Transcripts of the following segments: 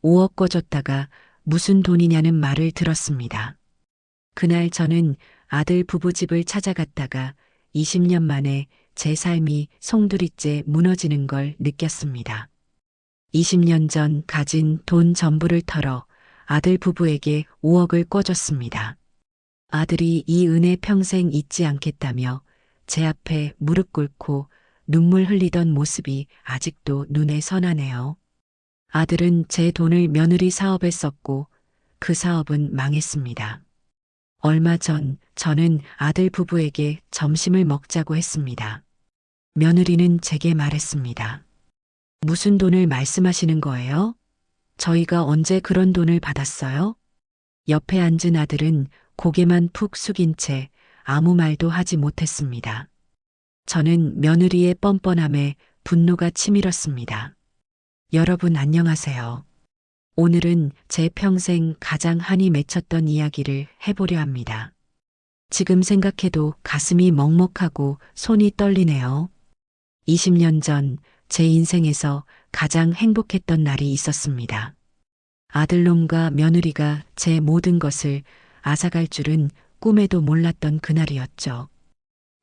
5억 꿔줬다가 무슨 돈이냐는 말을 들었습니다. 그날 저는 아들 부부집을 찾아갔다가 20년 만에 제 삶이 송두리째 무너지는 걸 느꼈습니다. 20년 전 가진 돈 전부를 털어 아들 부부에게 5억을 꿔줬습니다. 아들이 이 은혜 평생 잊지 않겠다며 제 앞에 무릎 꿇고 눈물 흘리던 모습이 아직도 눈에 선하네요. 아들은 제 돈을 며느리 사업에 썼고 그 사업은 망했습니다. 얼마 전 저는 아들 부부에게 점심을 먹자고 했습니다. 며느리는 제게 말했습니다. 무슨 돈을 말씀하시는 거예요? 저희가 언제 그런 돈을 받았어요? 옆에 앉은 아들은 고개만 푹 숙인 채 아무 말도 하지 못했습니다. 저는 며느리의 뻔뻔함에 분노가 치밀었습니다. 여러분 안녕하세요. 오늘은 제 평생 가장 한이 맺혔던 이야기를 해보려 합니다. 지금 생각해도 가슴이 먹먹하고 손이 떨리네요. 20년 전 제 인생에서 가장 행복했던 날이 있었습니다. 아들놈과 며느리가 제 모든 것을 앗아갈 줄은 꿈에도 몰랐던 그날이었죠.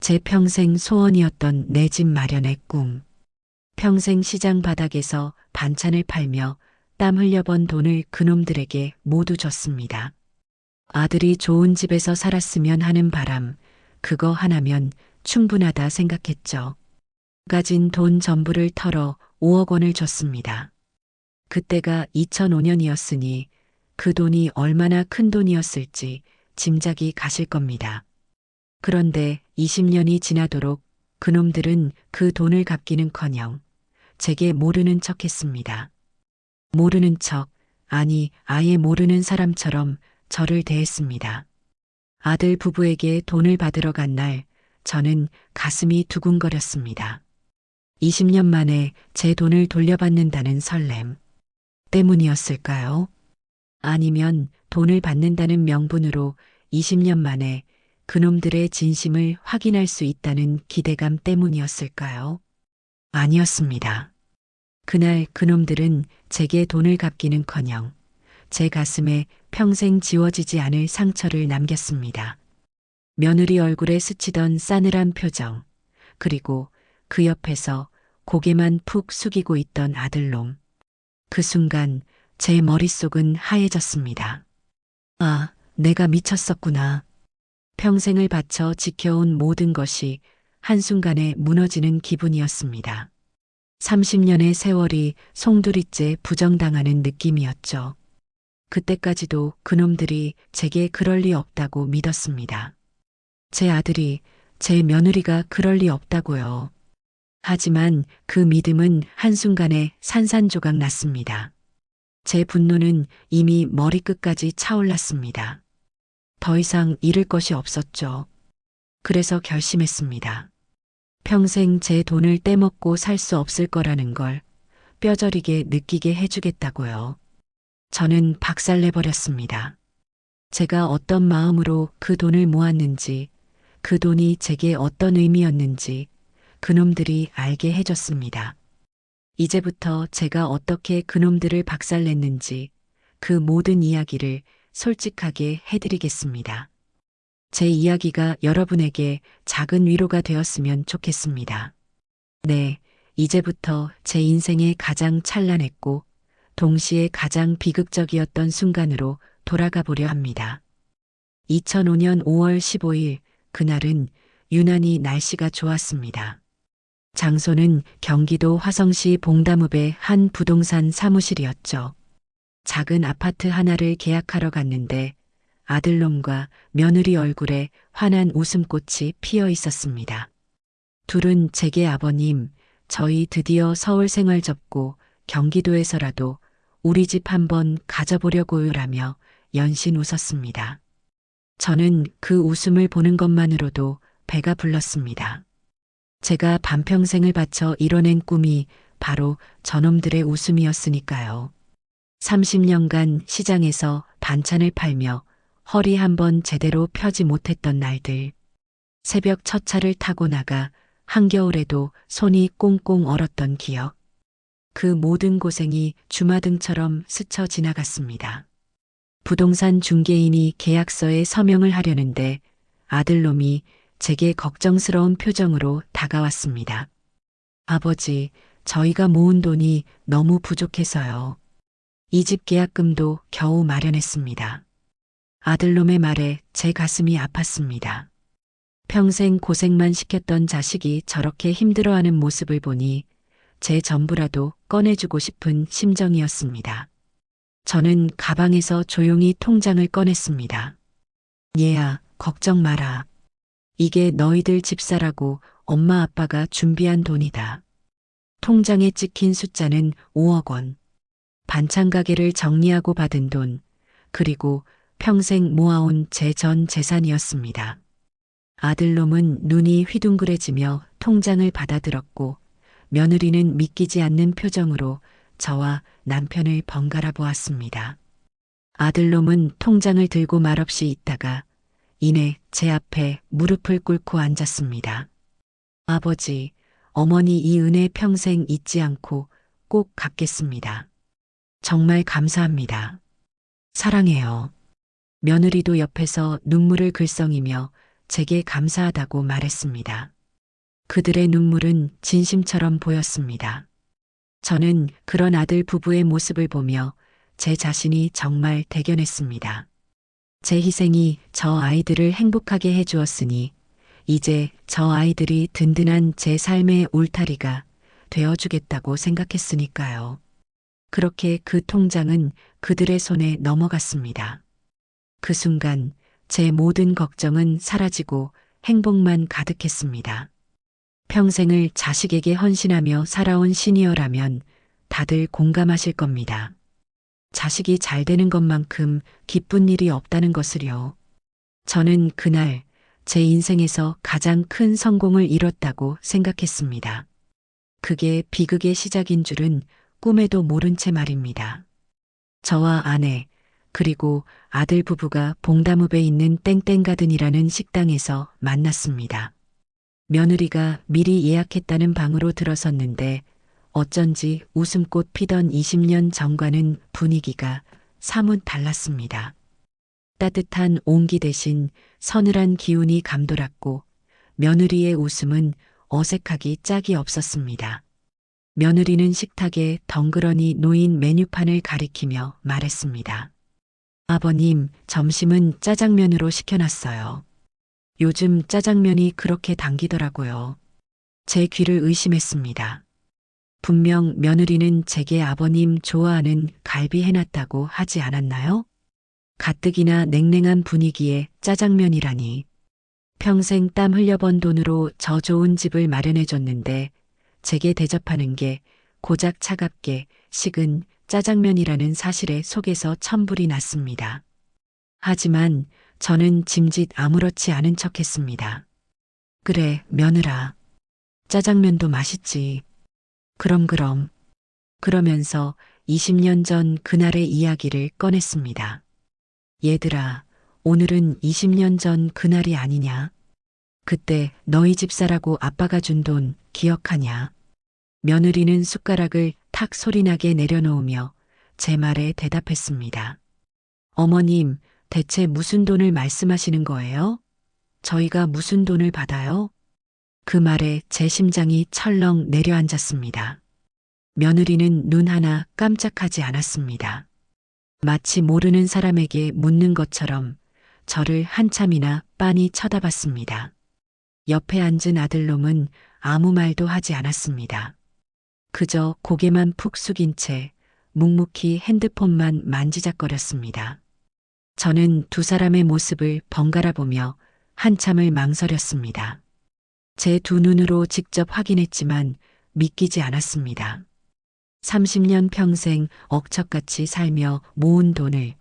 제 평생 소원이었던 내 집 마련의 꿈. 평생 시장 바닥에서 반찬을 팔며 땀 흘려번 돈을 그놈들에게 모두 줬습니다. 아들이 좋은 집에서 살았으면 하는 바람, 그거 하나면 충분하다 생각했죠. 가진 돈 전부를 털어 5억 원을 줬습니다. 그때가 2005년이었으니 그 돈이 얼마나 큰 돈이었을지 짐작이 가실 겁니다. 그런데 20년이 지나도록 그놈들은 그 돈을 갚기는커녕 제게 모르는 척 했습니다. 모르는 척, 아니 아예 모르는 사람처럼 저를 대했습니다. 아들 부부에게 돈을 받으러 간 날 저는 가슴이 두근거렸습니다. 20년 만에 제 돈을 돌려받는다는 설렘 때문이었을까요? 아니면 돈을 받는다는 명분으로 20년 만에 그놈들의 진심을 확인할 수 있다는 기대감 때문이었을까요? 아니었습니다. 그날 그놈들은 제게 돈을 갚기는커녕 제 가슴에 평생 지워지지 않을 상처를 남겼습니다. 며느리 얼굴에 스치던 싸늘한 표정, 그리고 그 옆에서 고개만 푹 숙이고 있던 아들놈. 그 순간 제 머릿속은 하얘졌습니다. 아, 내가 미쳤었구나. 평생을 바쳐 지켜온 모든 것이 한순간에 무너지는 기분이었습니다. 30년의 세월이 송두리째 부정당하는 느낌이었죠. 그때까지도 그놈들이 제게 그럴 리 없다고 믿었습니다. 제 아들이, 제 며느리가 그럴 리 없다고요. 하지만 그 믿음은 한순간에 산산조각 났습니다. 제 분노는 이미 머리끝까지 차올랐습니다. 더 이상 잃을 것이 없었죠. 그래서 결심했습니다. 평생 제 돈을 떼먹고 살 수 없을 거라는 걸 뼈저리게 느끼게 해주겠다고요. 저는 박살내버렸습니다. 제가 어떤 마음으로 그 돈을 모았는지, 그 돈이 제게 어떤 의미였는지 그놈들이 알게 해줬습니다. 이제부터 제가 어떻게 그놈들을 박살냈는지 그 모든 이야기를 솔직하게 해드리겠습니다. 제 이야기가 여러분에게 작은 위로가 되었으면 좋겠습니다. 네, 이제부터 제 인생의 가장 찬란했고 동시에 가장 비극적이었던 순간으로 돌아가 보려 합니다. 2005년 5월 15일, 그날은 유난히 날씨가 좋았습니다. 장소는 경기도 화성시 봉담읍의 한 부동산 사무실이었죠. 작은 아파트 하나를 계약하러 갔는데 아들놈과 며느리 얼굴에 환한 웃음꽃이 피어 있었습니다. 둘은 제게 아버님, 저희 드디어 서울 생활 접고 경기도에서라도 우리 집 한번 가져보려고요라며 연신 웃었습니다. 저는 그 웃음을 보는 것만으로도 배가 불렀습니다. 제가 반평생을 바쳐 이뤄낸 꿈이 바로 저놈들의 웃음이었으니까요. 30년간 시장에서 반찬을 팔며 허리 한번 제대로 펴지 못했던 날들. 새벽 첫 차를 타고 나가 한겨울에도 손이 꽁꽁 얼었던 기억. 그 모든 고생이 주마등처럼 스쳐 지나갔습니다. 부동산 중개인이 계약서에 서명을 하려는데 아들놈이 제게 걱정스러운 표정으로 다가왔습니다. 아버지, 저희가 모은 돈이 너무 부족해서요. 이 집 계약금도 겨우 마련했습니다. 아들놈의 말에 제 가슴이 아팠습니다. 평생 고생만 시켰던 자식이 저렇게 힘들어하는 모습을 보니 제 전부라도 꺼내주고 싶은 심정이었습니다. 저는 가방에서 조용히 통장을 꺼냈습니다. 얘야, 걱정 마라. 이게 너희들 집사라고 엄마 아빠가 준비한 돈이다. 통장에 찍힌 숫자는 5억 원. 반찬 가게를 정리하고 받은 돈, 그리고 평생 모아온 제 전 재산이었습니다. 아들놈은 눈이 휘둥그레지며 통장을 받아들었고 며느리는 믿기지 않는 표정으로 저와 남편을 번갈아 보았습니다. 아들놈은 통장을 들고 말없이 있다가 이내 제 앞에 무릎을 꿇고 앉았습니다. 아버지, 어머니 이 은혜 평생 잊지 않고 꼭 갚겠습니다. 정말 감사합니다. 사랑해요. 며느리도 옆에서 눈물을 글썽이며 제게 감사하다고 말했습니다. 그들의 눈물은 진심처럼 보였습니다. 저는 그런 아들 부부의 모습을 보며 제 자신이 정말 대견했습니다. 제 희생이 저 아이들을 행복하게 해주었으니 이제 저 아이들이 든든한 제 삶의 울타리가 되어주겠다고 생각했으니까요. 그렇게 그 통장은 그들의 손에 넘어갔습니다. 그 순간 제 모든 걱정은 사라지고 행복만 가득했습니다. 평생을 자식에게 헌신하며 살아온 시니어라면 다들 공감하실 겁니다. 자식이 잘 되는 것만큼 기쁜 일이 없다는 것을요. 저는 그날 제 인생에서 가장 큰 성공을 이뤘다고 생각했습니다. 그게 비극의 시작인 줄은 꿈에도 모른 채 말입니다. 저와 아내, 그리고 아들 부부가 봉담읍에 있는 땡땡가든이라는 식당에서 만났습니다. 며느리가 미리 예약했다는 방으로 들어섰는데 어쩐지 웃음꽃 피던 20년 전과는 분위기가 사뭇 달랐습니다. 따뜻한 온기 대신 서늘한 기운이 감돌았고 며느리의 웃음은 어색하기 짝이 없었습니다. 며느리는 식탁에 덩그러니 놓인 메뉴판을 가리키며 말했습니다. 아버님, 점심은 짜장면으로 시켜놨어요. 요즘 짜장면이 그렇게 당기더라고요. 제 귀를 의심했습니다. 분명 며느리는 제게 아버님 좋아하는 갈비 해놨다고 하지 않았나요? 가뜩이나 냉랭한 분위기에 짜장면이라니. 평생 땀 흘려번 돈으로 저 좋은 집을 마련해줬는데 제게 대접하는 게 고작 차갑게 식은 짜장면이라는 사실에 속에서 천불이 났습니다. 하지만 저는 짐짓 아무렇지 않은 척했습니다. 그래, 며느라. 짜장면도 맛있지. 그럼. 그러면서 20년 전 그날의 이야기를 꺼냈습니다. 얘들아, 오늘은 20년 전 그날이 아니냐? 그때 너희 집사라고 아빠가 준 돈 기억하냐? 며느리는 숟가락을 탁 소리나게 내려놓으며 제 말에 대답했습니다. 어머님, 대체 무슨 돈을 말씀하시는 거예요? 저희가 무슨 돈을 받아요? 그 말에 제 심장이 철렁 내려앉았습니다. 며느리는 눈 하나 깜짝하지 않았습니다. 마치 모르는 사람에게 묻는 것처럼 저를 한참이나 빤히 쳐다봤습니다. 옆에 앉은 아들놈은 아무 말도 하지 않았습니다. 그저 고개만 푹 숙인 채 묵묵히 핸드폰만 만지작거렸습니다. 저는 두 사람의 모습을 번갈아 보며 한참을 망설였습니다. 제 두 눈으로 직접 확인했지만 믿기지 않았습니다. 30년 평생 억척같이 살며 모은 돈을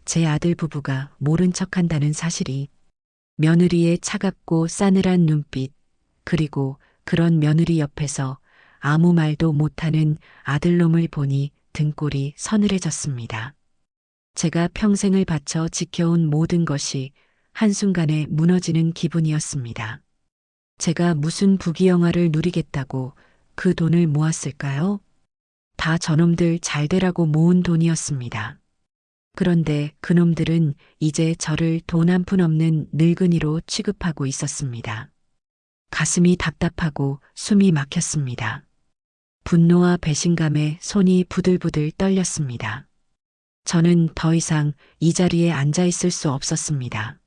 제 아들 부부가 모른 척한다는 사실이, 며느리의 차갑고 싸늘한 눈빛, 그리고 그런 며느리 옆에서 아무 말도 못하는 아들놈을 보니 등골이 서늘해졌습니다. 제가 평생을 바쳐 지켜온 모든 것이 한순간에 무너지는 기분이었습니다. 제가 무슨 부귀영화를 누리겠다고 그 돈을 모았을까요? 다 저놈들 잘 되라고 모은 돈이었습니다. 그런데 그놈들은 이제 저를 돈 한 푼 없는 늙은이로 취급하고 있었습니다. 가슴이 답답하고 숨이 막혔습니다. 분노와 배신감에 손이 부들부들 떨렸습니다. 저는 더 이상 이 자리에 앉아 있을 수 없었습니다.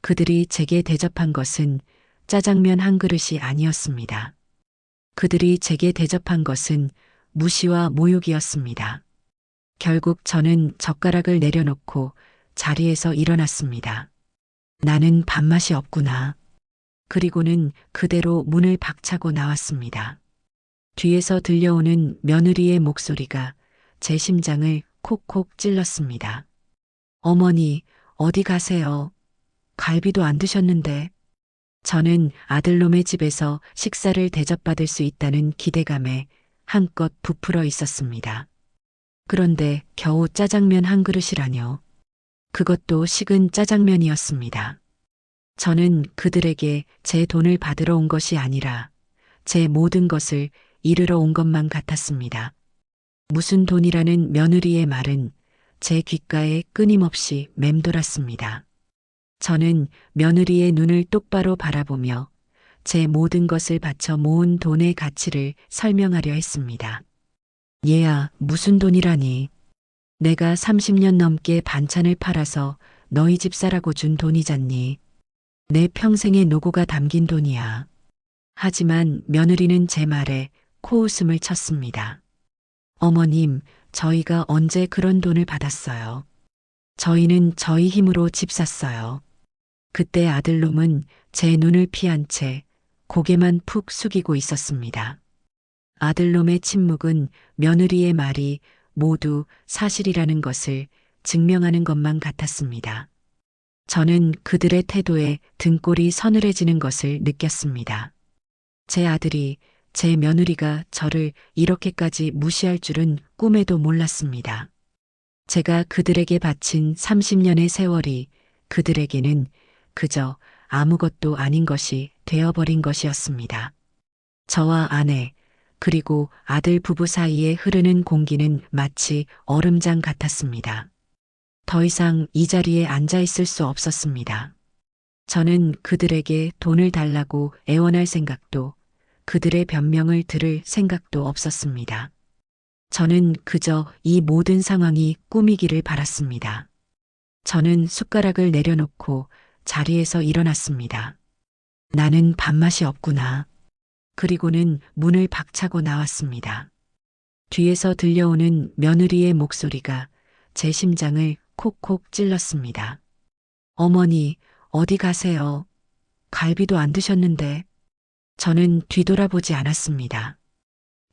그들이 제게 대접한 것은 짜장면 한 그릇이 아니었습니다. 그들이 제게 대접한 것은 무시와 모욕이었습니다. 결국 저는 젓가락을 내려놓고 자리에서 일어났습니다. 나는 밥맛이 없구나. 그리고는 그대로 문을 박차고 나왔습니다. 뒤에서 들려오는 며느리의 목소리가 제 심장을 콕콕 찔렀습니다. 어머니, 어디 가세요? 갈비도 안 드셨는데. 저는 아들놈의 집에서 식사를 대접받을 수 있다는 기대감에 한껏 부풀어 있었습니다. 그런데 겨우 짜장면 한 그릇이라뇨. 그것도 식은 짜장면이었습니다. 저는 그들에게 제 돈을 받으러 온 것이 아니라 제 모든 것을 잃으러 온 것만 같았습니다. 무슨 돈이라는 며느리의 말은 제 귓가에 끊임없이 맴돌았습니다. 저는 며느리의 눈을 똑바로 바라보며 제 모든 것을 바쳐 모은 돈의 가치를 설명하려 했습니다. 얘야, 무슨 돈이라니. 내가 30년 넘게 반찬을 팔아서 너희 집 사라고 준 돈이잖니. 내 평생의 노고가 담긴 돈이야. 하지만 며느리는 제 말에 코웃음을 쳤습니다. 어머님, 저희가 언제 그런 돈을 받았어요? 저희는 저희 힘으로 집 샀어요. 그때 아들놈은 제 눈을 피한 채 고개만 푹 숙이고 있었습니다. 아들놈의 침묵은 며느리의 말이 모두 사실이라는 것을 증명하는 것만 같았습니다. 저는 그들의 태도에 등골이 서늘해지는 것을 느꼈습니다. 제 아들이, 제 며느리가 저를 이렇게까지 무시할 줄은 꿈에도 몰랐습니다. 제가 그들에게 바친 30년의 세월이 그들에게는 그저 아무것도 아닌 것이 되어버린 것이었습니다. 저와 아내, 그리고 아들 부부 사이에 흐르는 공기는 마치 얼음장 같았습니다. 더 이상 이 자리에 앉아 있을 수 없었습니다. 저는 그들에게 돈을 달라고 애원할 생각도, 그들의 변명을 들을 생각도 없었습니다. 저는 그저 이 모든 상황이 꿈이기를 바랐습니다. 저는 숟가락을 내려놓고 자리에서 일어났습니다. 나는 밥맛이 없구나. 그리고는 문을 박차고 나왔습니다. 뒤에서 들려오는 며느리의 목소리가 제 심장을 콕콕 찔렀습니다. 어머니, 어디 가세요? 갈비도 안 드셨는데. 저는 뒤돌아보지 않았습니다.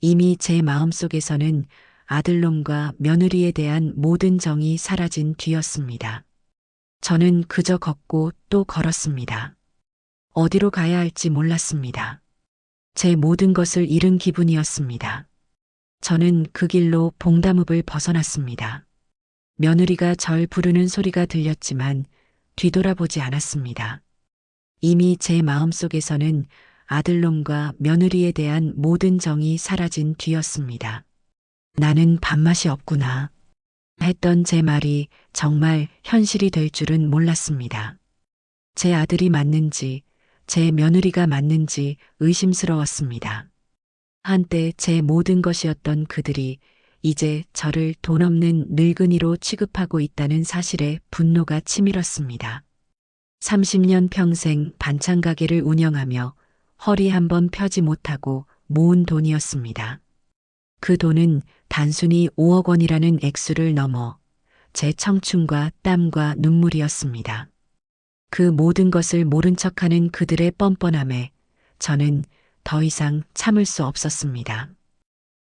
이미 제 마음속에서는 아들놈과 며느리에 대한 모든 정이 사라진 뒤였습니다. 저는 그저 걷고 또 걸었습니다. 어디로 가야 할지 몰랐습니다. 제 모든 것을 잃은 기분이었습니다. 저는 그 길로 봉담읍을 벗어났습니다. 며느리가 절 부르는 소리가 들렸지만 뒤돌아보지 않았습니다. 이미 제 마음속에서는 아들놈과 며느리에 대한 모든 정이 사라진 뒤였습니다. 나는 밥맛이 없구나. 했던 제 말이 정말 현실이 될 줄은 몰랐습니다. 제 아들이 맞는지, 제 며느리가 맞는지 의심스러웠습니다. 한때 제 모든 것이었던 그들이 이제 저를 돈 없는 늙은이로 취급하고 있다는 사실에 분노가 치밀었습니다. 30년 평생 반찬 가게를 운영하며 허리 한번 펴지 못하고 모은 돈이었습니다. 그 돈은 단순히 5억 원이라는 액수를 넘어 제 청춘과 땀과 눈물이었습니다. 그 모든 것을 모른 척하는 그들의 뻔뻔함에 저는 더 이상 참을 수 없었습니다.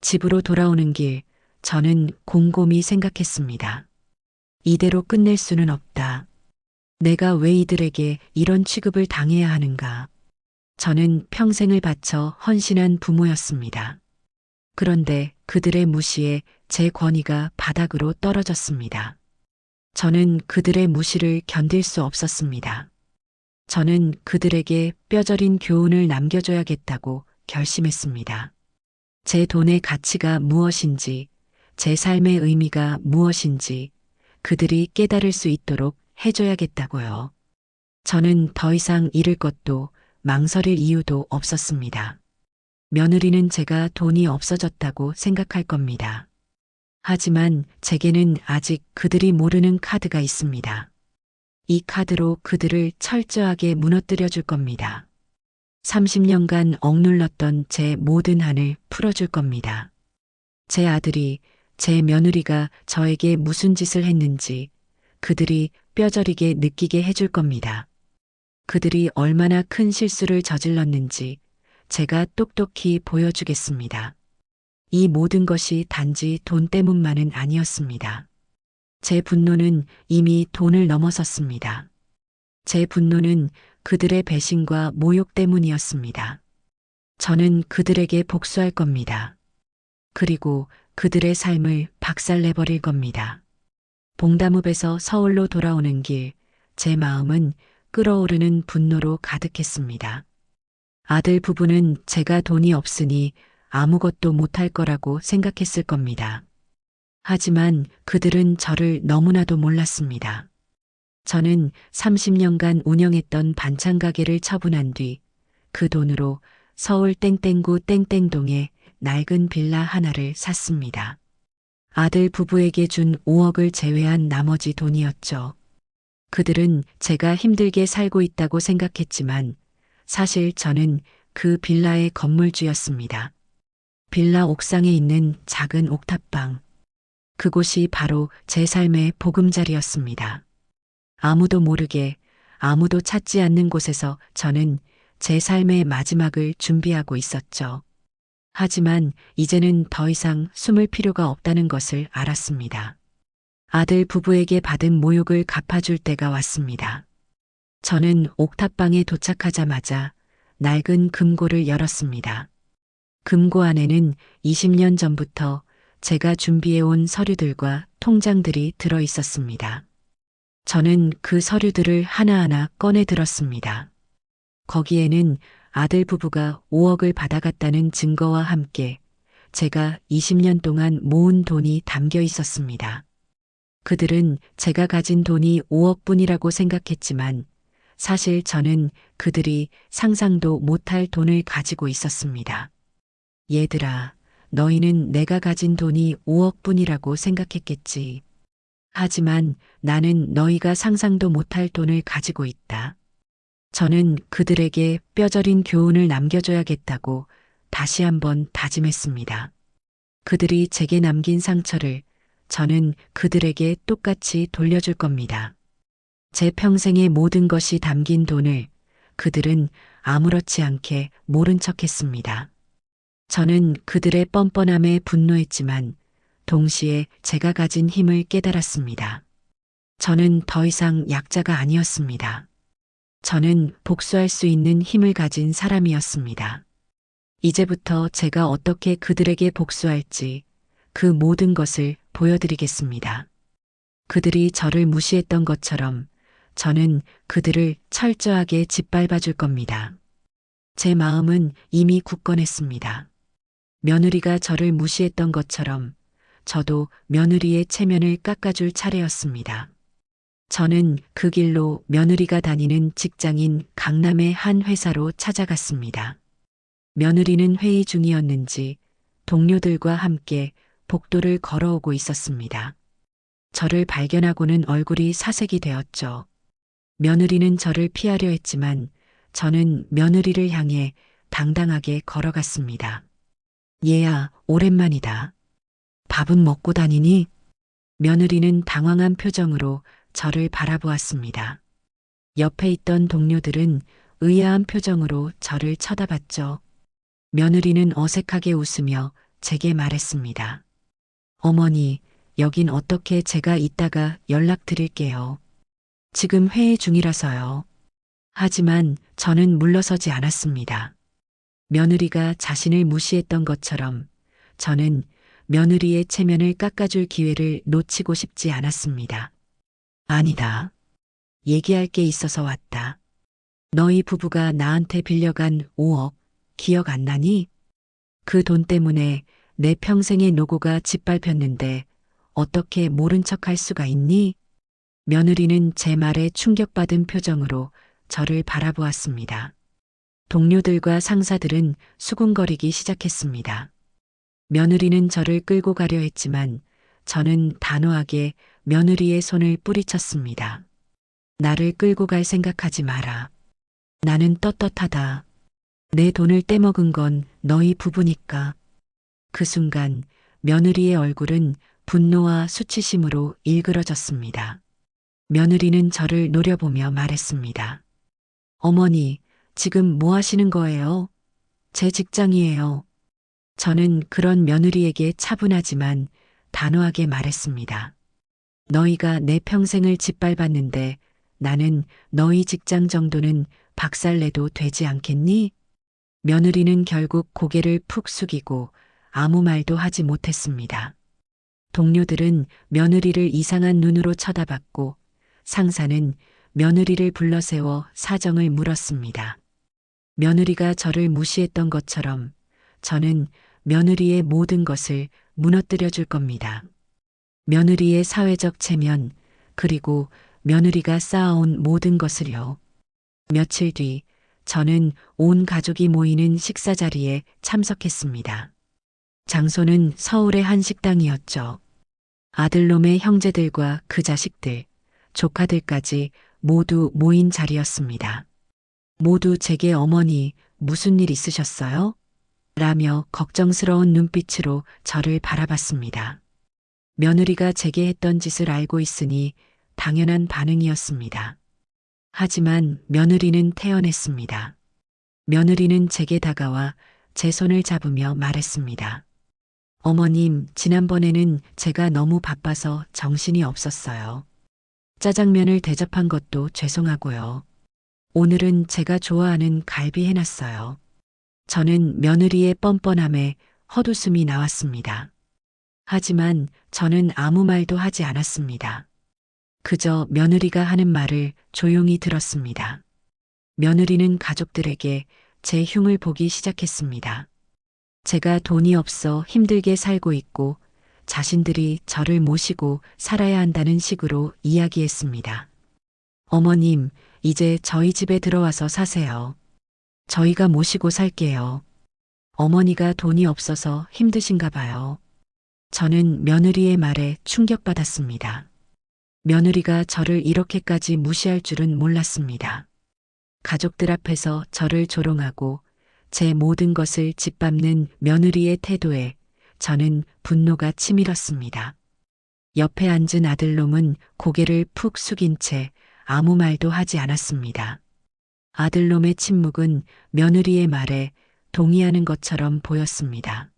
집으로 돌아오는 길, 저는 곰곰이 생각했습니다. 이대로 끝낼 수는 없다. 내가 왜 이들에게 이런 취급을 당해야 하는가? 저는 평생을 바쳐 헌신한 부모였습니다. 그런데 그들의 무시에 제 권위가 바닥으로 떨어졌습니다. 저는 그들의 무시를 견딜 수 없었습니다. 저는 그들에게 뼈저린 교훈을 남겨줘야겠다고 결심했습니다. 제 돈의 가치가 무엇인지, 제 삶의 의미가 무엇인지 그들이 깨달을 수 있도록 해줘야겠다고요. 저는 더 이상 잃을 것도 망설일 이유도 없었습니다. 며느리는 제가 돈이 없어졌다고 생각할 겁니다. 하지만 제게는 아직 그들이 모르는 카드가 있습니다. 이 카드로 그들을 철저하게 무너뜨려 줄 겁니다. 30년간 억눌렀던 제 모든 한을 풀어줄 겁니다. 제 아들이, 제 며느리가 저에게 무슨 짓을 했는지 그들이 뼈저리게 느끼게 해줄 겁니다. 그들이 얼마나 큰 실수를 저질렀는지 제가 똑똑히 보여주겠습니다. 이 모든 것이 단지 돈 때문만은 아니었습니다. 제 분노는 이미 돈을 넘어섰습니다. 제 분노는 그들의 배신과 모욕 때문이었습니다. 저는 그들에게 복수할 겁니다. 그리고 그들의 삶을 박살내버릴 겁니다. 봉담읍에서 서울로 돌아오는 길, 제 마음은 끓어오르는 분노로 가득했습니다. 아들 부부는 제가 돈이 없으니 아무것도 못할 거라고 생각했을 겁니다. 하지만 그들은 저를 너무나도 몰랐습니다. 저는 30년간 운영했던 반찬 가게를 처분한 뒤 그 돈으로 서울 땡땡구 땡땡동에 낡은 빌라 하나를 샀습니다. 아들 부부에게 준 5억을 제외한 나머지 돈이었죠. 그들은 제가 힘들게 살고 있다고 생각했지만 사실 저는 그 빌라의 건물주였습니다. 빌라 옥상에 있는 작은 옥탑방. 그곳이 바로 제 삶의 보금자리였습니다. 아무도 모르게, 아무도 찾지 않는 곳에서 저는 제 삶의 마지막을 준비하고 있었죠. 하지만 이제는 더 이상 숨을 필요가 없다는 것을 알았습니다. 아들 부부에게 받은 모욕을 갚아줄 때가 왔습니다. 저는 옥탑방에 도착하자마자 낡은 금고를 열었습니다. 금고 안에는 20년 전부터 제가 준비해온 서류들과 통장들이 들어 있었습니다. 저는 그 서류들을 하나하나 꺼내 들었습니다. 거기에는 아들 부부가 5억을 받아갔다는 증거와 함께 제가 20년 동안 모은 돈이 담겨 있었습니다. 그들은 제가 가진 돈이 5억뿐이라고 생각했지만 사실 저는 그들이 상상도 못할 돈을 가지고 있었습니다. 얘들아, 너희는 내가 가진 돈이 5억뿐이라고 생각했겠지. 하지만 나는 너희가 상상도 못할 돈을 가지고 있다. 저는 그들에게 뼈저린 교훈을 남겨줘야겠다고 다시 한번 다짐했습니다. 그들이 제게 남긴 상처를 저는 그들에게 똑같이 돌려줄 겁니다. 제 평생의 모든 것이 담긴 돈을 그들은 아무렇지 않게 모른 척했습니다. 저는 그들의 뻔뻔함에 분노했지만 동시에 제가 가진 힘을 깨달았습니다. 저는 더 이상 약자가 아니었습니다. 저는 복수할 수 있는 힘을 가진 사람이었습니다. 이제부터 제가 어떻게 그들에게 복수할지 그 모든 것을 보여드리겠습니다. 그들이 저를 무시했던 것처럼 저는 그들을 철저하게 짓밟아 줄 겁니다. 제 마음은 이미 굳건했습니다. 며느리가 저를 무시했던 것처럼 저도 며느리의 체면을 깎아줄 차례였습니다. 저는 그 길로 며느리가 다니는 직장인 강남의 한 회사로 찾아갔습니다. 며느리는 회의 중이었는지 동료들과 함께 복도를 걸어오고 있었습니다. 저를 발견하고는 얼굴이 사색이 되었죠. 며느리는 저를 피하려 했지만 저는 며느리를 향해 당당하게 걸어갔습니다. 얘야, 오랜만이다. 밥은 먹고 다니니? 며느리는 당황한 표정으로 저를 바라보았습니다. 옆에 있던 동료들은 의아한 표정으로 저를 쳐다봤죠. 며느리는 어색하게 웃으며 제게 말했습니다. 어머니, 여긴 어떻게 제가 이따가 연락드릴게요. 지금 회의 중이라서요. 하지만 저는 물러서지 않았습니다. 며느리가 자신을 무시했던 것처럼 저는 며느리의 체면을 깎아줄 기회를 놓치고 싶지 않았습니다. 아니다. 얘기할 게 있어서 왔다. 너희 부부가 나한테 빌려간 5억 기억 안 나니? 그 돈 때문에 내 평생의 노고가 짓밟혔는데 어떻게 모른 척할 수가 있니? 며느리는 제 말에 충격받은 표정으로 저를 바라보았습니다. 동료들과 상사들은 수군거리기 시작했습니다. 며느리는 저를 끌고 가려 했지만 저는 단호하게 며느리의 손을 뿌리쳤습니다. 나를 끌고 갈 생각하지 마라. 나는 떳떳하다. 내 돈을 떼먹은 건 너희 부부니까. 그 순간 며느리의 얼굴은 분노와 수치심으로 일그러졌습니다. 며느리는 저를 노려보며 말했습니다. 어머니, 지금 뭐 하시는 거예요? 제 직장이에요. 저는 그런 며느리에게 차분하지만 단호하게 말했습니다. 너희가 내 평생을 짓밟았는데 나는 너희 직장 정도는 박살내도 되지 않겠니? 며느리는 결국 고개를 푹 숙이고 아무 말도 하지 못했습니다. 동료들은 며느리를 이상한 눈으로 쳐다봤고 상사는 며느리를 불러세워 사정을 물었습니다. 며느리가 저를 무시했던 것처럼 저는 며느리의 모든 것을 무너뜨려 줄 겁니다. 며느리의 사회적 체면, 그리고 며느리가 쌓아온 모든 것을요. 며칠 뒤 저는 온 가족이 모이는 식사 자리에 참석했습니다. 장소는 서울의 한 식당이었죠. 아들놈의 형제들과 그 자식들, 조카들까지 모두 모인 자리였습니다. 모두 제게 어머니 무슨 일 있으셨어요? 라며 걱정스러운 눈빛으로 저를 바라봤습니다. 며느리가 제게 했던 짓을 알고 있으니 당연한 반응이었습니다. 하지만 며느리는 태연했습니다. 며느리는 제게 다가와 제 손을 잡으며 말했습니다. 어머님, 지난번에는 제가 너무 바빠서 정신이 없었어요. 짜장면을 대접한 것도 죄송하고요. 오늘은 제가 좋아하는 갈비 해놨어요. 저는 며느리의 뻔뻔함에 헛웃음이 나왔습니다. 하지만 저는 아무 말도 하지 않았습니다. 그저 며느리가 하는 말을 조용히 들었습니다. 며느리는 가족들에게 제 흉을 보기 시작했습니다. 제가 돈이 없어 힘들게 살고 있고 자신들이 저를 모시고 살아야 한다는 식으로 이야기했습니다. 어머님, 이제 저희 집에 들어와서 사세요. 저희가 모시고 살게요. 어머니가 돈이 없어서 힘드신가 봐요. 저는 며느리의 말에 충격받았습니다. 며느리가 저를 이렇게까지 무시할 줄은 몰랐습니다. 가족들 앞에서 저를 조롱하고 제 모든 것을 짓밟는 며느리의 태도에 저는 분노가 치밀었습니다. 옆에 앉은 아들놈은 고개를 푹 숙인 채 아무 말도 하지 않았습니다. 아들놈의 침묵은 며느리의 말에 동의하는 것처럼 보였습니다.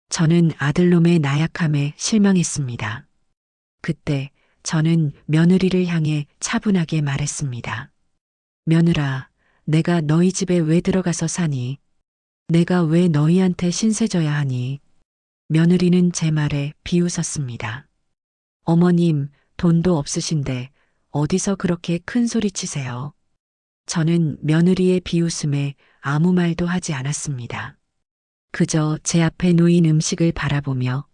저는 아들놈의 나약함에 실망했습니다. 그때 저는 며느리를 향해 차분하게 말했습니다. 며느라, 내가 너희 집에 왜 들어가서 사니? 내가 왜 너희한테 신세져야 하니? 며느리는 제 말에 비웃었습니다. 어머님, 돈도 없으신데 어디서 그렇게 큰 소리 치세요? 저는 며느리의 비웃음에 아무 말도 하지 않았습니다. 그저 제 앞에 놓인 음식을 바라보며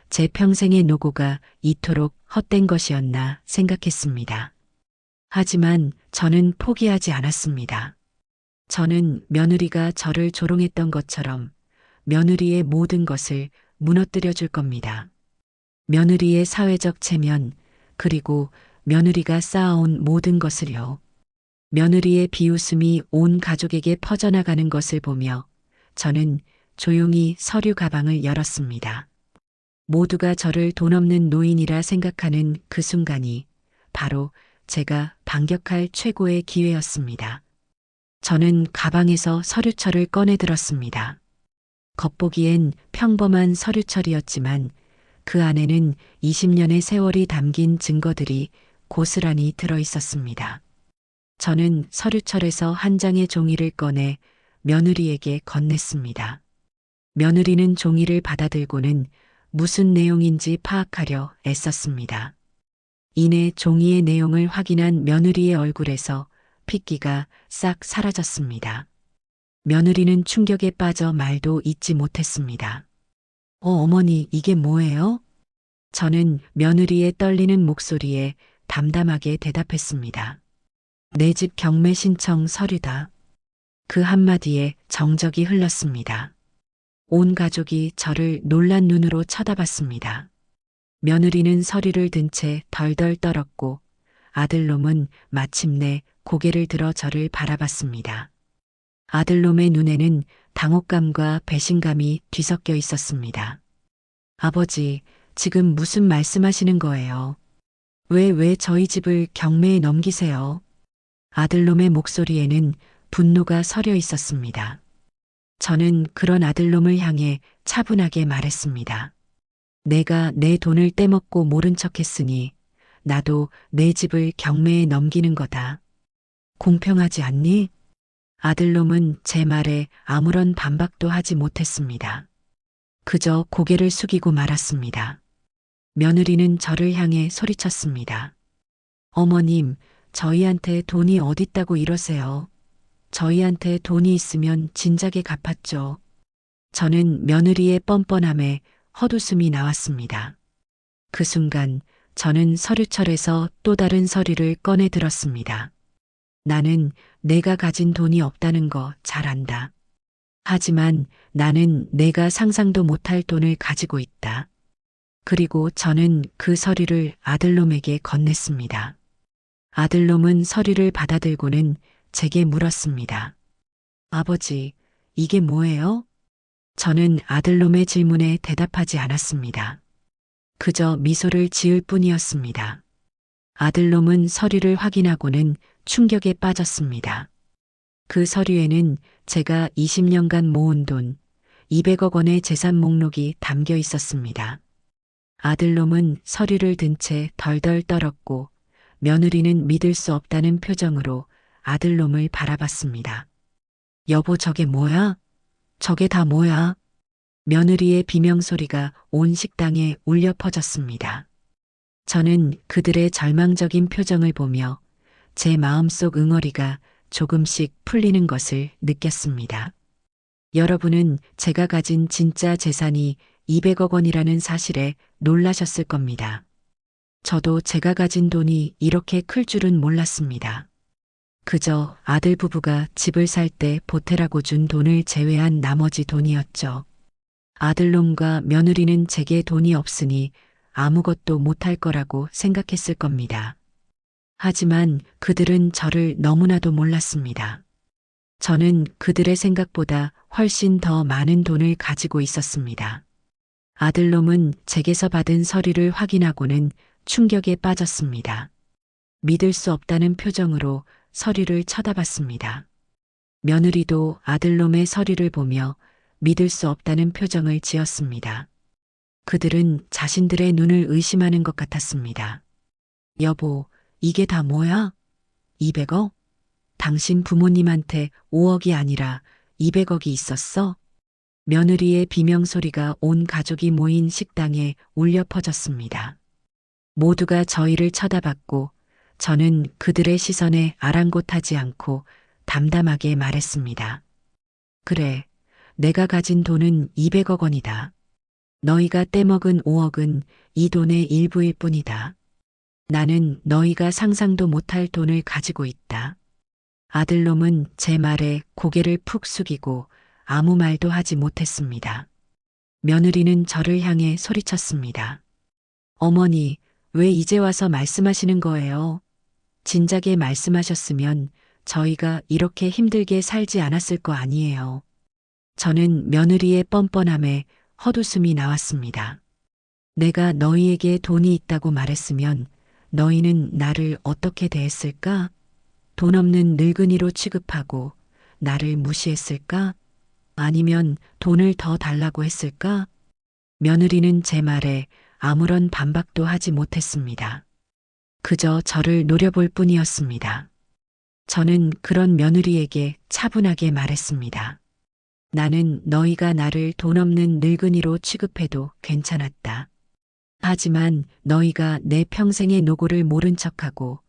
제 평생의 노고가 이토록 헛된 것이었나 생각했습니다. 하지만 저는 포기하지 않았습니다. 저는 며느리가 저를 조롱했던 것처럼 며느리의 모든 것을 무너뜨려 줄 겁니다. 며느리의 사회적 체면, 그리고 며느리가 쌓아온 모든 것을요. 며느리의 비웃음이 온 가족에게 퍼져나가는 것을 보며 저는 조용히 서류 가방을 열었습니다. 모두가 저를 돈 없는 노인이라 생각하는 그 순간이 바로 제가 반격할 최고의 기회였습니다. 저는 가방에서 서류철을 꺼내 들었습니다. 겉보기엔 평범한 서류철이었지만 그 안에는 20년의 세월이 담긴 증거들이 고스란히 들어 있었습니다. 저는 서류철에서 한 장의 종이를 꺼내 며느리에게 건넸습니다. 며느리는 종이를 받아들고는 무슨 내용인지 파악하려 애썼습니다. 이내 종이의 내용을 확인한 며느리의 얼굴에서 핏기가 싹 사라졌습니다. 며느리는 충격에 빠져 말도 잇지 못했습니다. 어머니, 이게 뭐예요? 저는 며느리의 떨리는 목소리에 담담하게 대답했습니다. 내 집 경매 신청 서류다. 그 한마디에 정적이 흘렀습니다. 온 가족이 저를 놀란 눈으로 쳐다봤습니다. 며느리는 서류를 든 채 덜덜 떨었고 아들놈은 마침내 고개를 들어 저를 바라봤습니다. 아들놈의 눈에는 당혹감과 배신감이 뒤섞여 있었습니다. 아버지, 지금 무슨 말씀하시는 거예요? 왜 저희 집을 경매에 넘기세요? 아들놈의 목소리에는 분노가 서려 있었습니다. 저는 그런 아들놈을 향해 차분하게 말했습니다. 내가 내 돈을 떼먹고 모른 척 했으니 나도 내 집을 경매에 넘기는 거다. 공평하지 않니? 아들놈은 제 말에 아무런 반박도 하지 못했습니다. 그저 고개를 숙이고 말았습니다. 며느리는 저를 향해 소리쳤습니다. 어머님, 저희한테 돈이 어딨다고 이러세요. 저희한테 돈이 있으면 진작에 갚았죠. 저는 며느리의 뻔뻔함에 헛웃음이 나왔습니다. 그 순간 저는 서류철에서 또 다른 서류를 꺼내 들었습니다. 나는 내가 가진 돈이 없다는 거 잘 안다. 하지만 나는 내가 상상도 못할 돈을 가지고 있다. 그리고 저는 그 서류를 아들놈에게 건넸습니다. 아들놈은 서류를 받아들고는 제게 물었습니다. 아버지, 이게 뭐예요? 저는 아들놈의 질문에 대답하지 않았습니다. 그저 미소를 지을 뿐이었습니다. 아들놈은 서류를 확인하고는 충격에 빠졌습니다. 그 서류에는 제가 20년간 모은 돈 200억 원의 재산 목록이 담겨 있었습니다. 아들놈은 서류를 든 채 덜덜 떨었고 며느리는 믿을 수 없다는 표정으로 아들놈을 바라봤습니다. 여보, 저게 뭐야? 저게 다 뭐야? 며느리의 비명소리가 온 식당에 울려 퍼졌습니다. 저는 그들의 절망적인 표정을 보며 제 마음속 응어리가 조금씩 풀리는 것을 느꼈습니다. 여러분은 제가 가진 진짜 재산이 200억 원이라는 사실에 놀라셨을 겁니다. 저도 제가 가진 돈이 이렇게 클 줄은 몰랐습니다. 그저 아들 부부가 집을 살 때 보태라고 준 돈을 제외한 나머지 돈이었죠. 아들놈과 며느리는 제게 돈이 없으니 아무것도 못할 거라고 생각했을 겁니다. 하지만 그들은 저를 너무나도 몰랐습니다. 저는 그들의 생각보다 훨씬 더 많은 돈을 가지고 있었습니다. 아들놈은 제게서 받은 서류를 확인하고는 충격에 빠졌습니다. 믿을 수 없다는 표정으로 서류를 쳐다봤습니다. 며느리도 아들놈의 서류를 보며 믿을 수 없다는 표정을 지었습니다. 그들은 자신들의 눈을 의심하는 것 같았습니다. 여보, 이게 다 뭐야? 200억? 당신 부모님한테 5억이 아니라 200억이 있었어? 며느리의 비명소리가 온 가족이 모인 식당에 울려 퍼졌습니다. 모두가 저희를 쳐다봤고 저는 그들의 시선에 아랑곳하지 않고 담담하게 말했습니다. 그래, 내가 가진 돈은 200억 원이다. 너희가 떼먹은 5억은 이 돈의 일부일 뿐이다. 나는 너희가 상상도 못할 돈을 가지고 있다. 아들놈은 제 말에 고개를 푹 숙이고 아무 말도 하지 못했습니다. 며느리는 저를 향해 소리쳤습니다. 어머니, 왜 이제 와서 말씀하시는 거예요? 진작에 말씀하셨으면 저희가 이렇게 힘들게 살지 않았을 거 아니에요. 저는 며느리의 뻔뻔함에 헛웃음이 나왔습니다. 내가 너희에게 돈이 있다고 말했으면 너희는 나를 어떻게 대했을까? 돈 없는 늙은이로 취급하고 나를 무시했을까? 아니면 돈을 더 달라고 했을까? 며느리는 제 말에 아무런 반박도 하지 못했습니다. 그저 저를 노려볼 뿐이었습니다. 저는 그런 며느리에게 차분하게 말했습니다. 나는 너희가 나를 돈 없는 늙은이로 취급해도 괜찮았다. 하지만 너희가 내 평생의 노고를 모른 척하고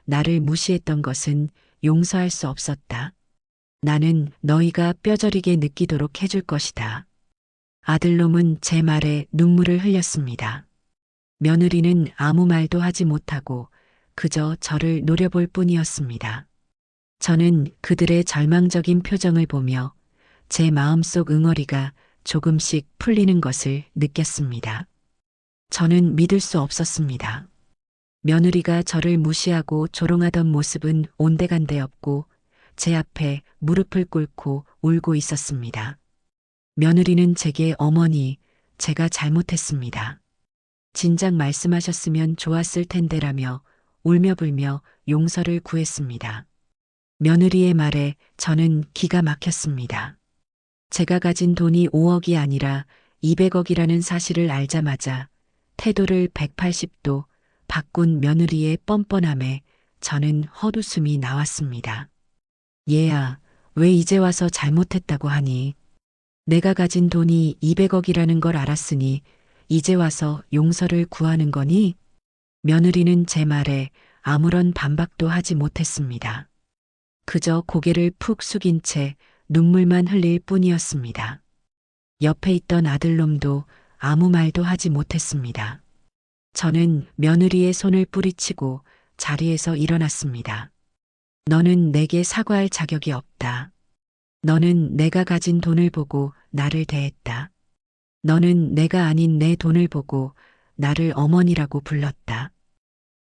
나를 무시했던 것은 용서할 수 없었다. 나는 너희가 뼈저리게 느끼도록 해줄 것이다. 아들놈은 제 말에 눈물을 흘렸습니다. 며느리는 아무 말도 하지 못하고 그저 저를 노려볼 뿐이었습니다. 저는 그들의 절망적인 표정을 보며 제 마음속 응어리가 조금씩 풀리는 것을 느꼈습니다. 저는 믿을 수 없었습니다. 며느리가 저를 무시하고 조롱하던 모습은 온데간데 없고 제 앞에 무릎을 꿇고 울고 있었습니다. 며느리는 제게 어머니, 제가 잘못했습니다. 진작 말씀하셨으면 좋았을 텐데라며 울며 불며 용서를 구했습니다. 며느리의 말에 저는 기가 막혔습니다. 제가 가진 돈이 5억이 아니라 200억이라는 사실을 알자마자 태도를 180도 바꾼 며느리의 뻔뻔함에 저는 헛웃음이 나왔습니다. 얘야, 왜 이제 와서 잘못했다고 하니? 내가 가진 돈이 200억이라는 걸 알았으니 이제 와서 용서를 구하는 거니? 며느리는 제 말에 아무런 반박도 하지 못했습니다. 그저 고개를 푹 숙인 채 눈물만 흘릴 뿐이었습니다. 옆에 있던 아들놈도 아무 말도 하지 못했습니다. 저는 며느리의 손을 뿌리치고 자리에서 일어났습니다. 너는 내게 사과할 자격이 없다. 너는 내가 가진 돈을 보고 나를 대했다. 너는 내가 아닌 내 돈을 보고 나를 어머니라고 불렀다.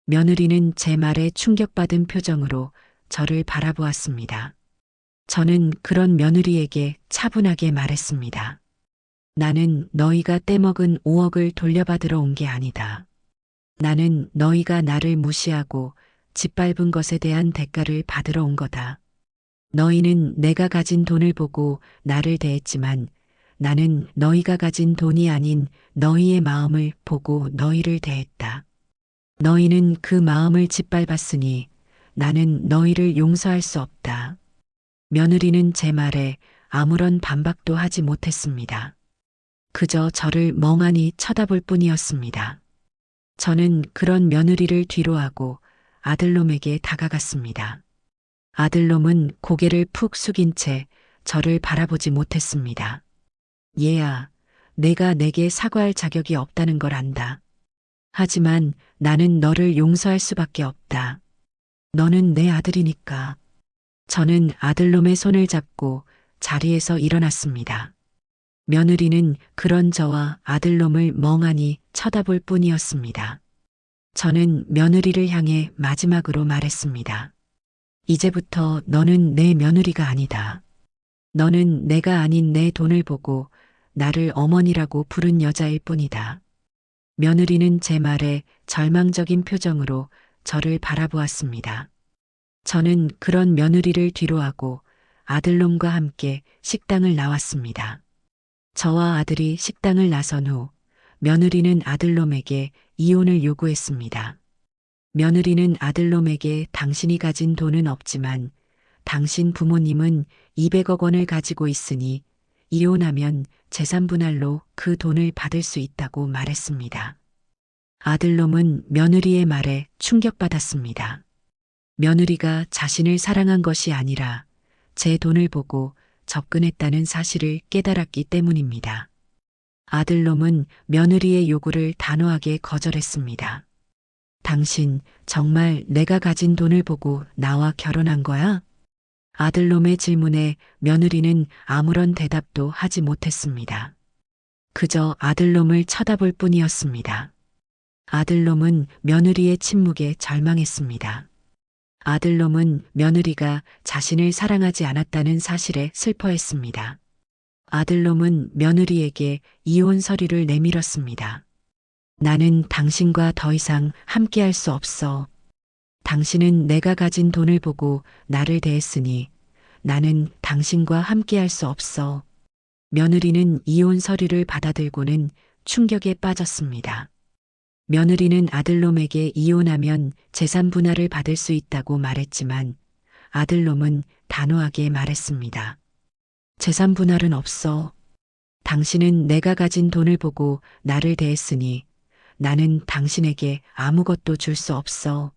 며느리는 제 말에 충격받은 표정으로 저를 바라보았습니다. 저는 그런 며느리에게 차분하게 말했습니다. 나는 너희가 떼먹은 5억을 돌려받으러 온 게 아니다. 나는 너희가 나를 무시하고 짓밟은 것에 대한 대가를 받으러 온 거다. 너희는 내가 가진 돈을 보고 나를 대했지만 나는 너희가 가진 돈이 아닌 너희의 마음을 보고 너희를 대했다. 너희는 그 마음을 짓밟았으니 나는 너희를 용서할 수 없다. 며느리는 제 말에 아무런 반박도 하지 못했습니다. 그저 저를 멍하니 쳐다볼 뿐이었습니다. 저는 그런 며느리를 뒤로하고 아들놈에게 다가갔습니다. 아들놈은 고개를 푹 숙인 채 저를 바라보지 못했습니다. 얘야, 내가 내게 사과할 자격이 없다는 걸 안다. 하지만 나는 너를 용서할 수밖에 없다. 너는 내 아들이니까. 저는 아들놈의 손을 잡고 자리에서 일어났습니다. 며느리는 그런 저와 아들놈을 멍하니 쳐다볼 뿐이었습니다. 저는 며느리를 향해 마지막으로 말했습니다. 이제부터 너는 내 며느리가 아니다. 너는 내가 아닌 내 돈을 보고 나를 어머니라고 부른 여자일 뿐이다. 며느리는 제 말에 절망적인 표정으로 저를 바라보았습니다. 저는 그런 며느리를 뒤로하고 아들놈과 함께 식당을 나왔습니다. 저와 아들이 식당을 나선 후 며느리는 아들놈에게 이혼을 요구했습니다. 며느리는 아들놈에게 당신이 가진 돈은 없지만 당신 부모님은 200억 원을 가지고 있으니 이혼하면 재산 분할로 그 돈을 받을 수 있다고 말했습니다. 아들놈은 며느리의 말에 충격받았습니다. 며느리가 자신을 사랑한 것이 아니라 제 돈을 보고 접근했다는 사실을 깨달았기 때문입니다. 아들놈은 며느리의 요구를 단호하게 거절했습니다. 당신 정말 내가 가진 돈을 보고 나와 결혼한 거야? 아들놈의 질문에 며느리는 아무런 대답도 하지 못했습니다. 그저 아들놈을 쳐다볼 뿐이었습니다. 아들놈은 며느리의 침묵에 절망했습니다. 아들놈은 며느리가 자신을 사랑하지 않았다는 사실에 슬퍼했습니다. 아들놈은 며느리에게 이혼 서류를 내밀었습니다. 나는 당신과 더 이상 함께할 수 없어. 당신은 내가 가진 돈을 보고 나를 대했으니 나는 당신과 함께할 수 없어. 며느리는 이혼 서류를 받아들고는 충격에 빠졌습니다. 며느리는 아들놈에게 이혼하면 재산 분할을 받을 수 있다고 말했지만 아들놈은 단호하게 말했습니다. 재산 분할은 없어. 당신은 내가 가진 돈을 보고 나를 대했으니 나는 당신에게 아무것도 줄 수 없어.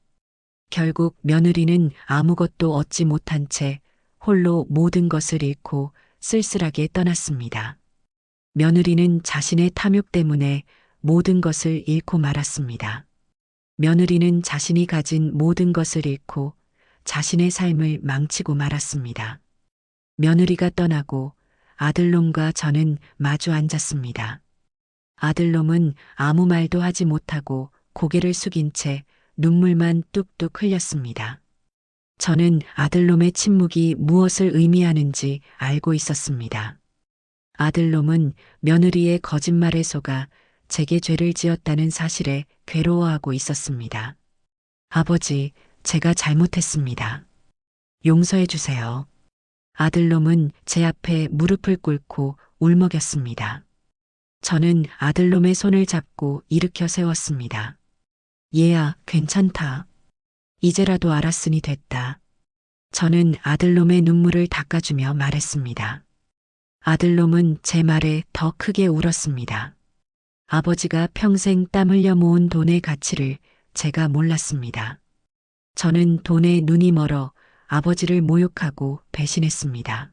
결국 며느리는 아무것도 얻지 못한 채 홀로 모든 것을 잃고 쓸쓸하게 떠났습니다. 며느리는 자신의 탐욕 때문에 모든 것을 잃고 말았습니다. 며느리는 자신이 가진 모든 것을 잃고 자신의 삶을 망치고 말았습니다. 며느리가 떠나고 아들놈과 저는 마주 앉았습니다. 아들놈은 아무 말도 하지 못하고 고개를 숙인 채 눈물만 뚝뚝 흘렸습니다. 저는 아들놈의 침묵이 무엇을 의미하는지 알고 있었습니다. 아들놈은 며느리의 거짓말에 속아 제게 죄를 지었다는 사실에 괴로워하고 있었습니다. 아버지, 제가 잘못했습니다. 용서해 주세요. 아들놈은 제 앞에 무릎을 꿇고 울먹였습니다. 저는 아들놈의 손을 잡고 일으켜 세웠습니다. 얘야, 괜찮다. 이제라도 알았으니 됐다. 저는 아들놈의 눈물을 닦아주며 말했습니다. 아들놈은 제 말에 더 크게 울었습니다. 아버지가 평생 땀 흘려 모은 돈의 가치를 제가 몰랐습니다. 저는 돈에 눈이 멀어 아버지를 모욕하고 배신했습니다.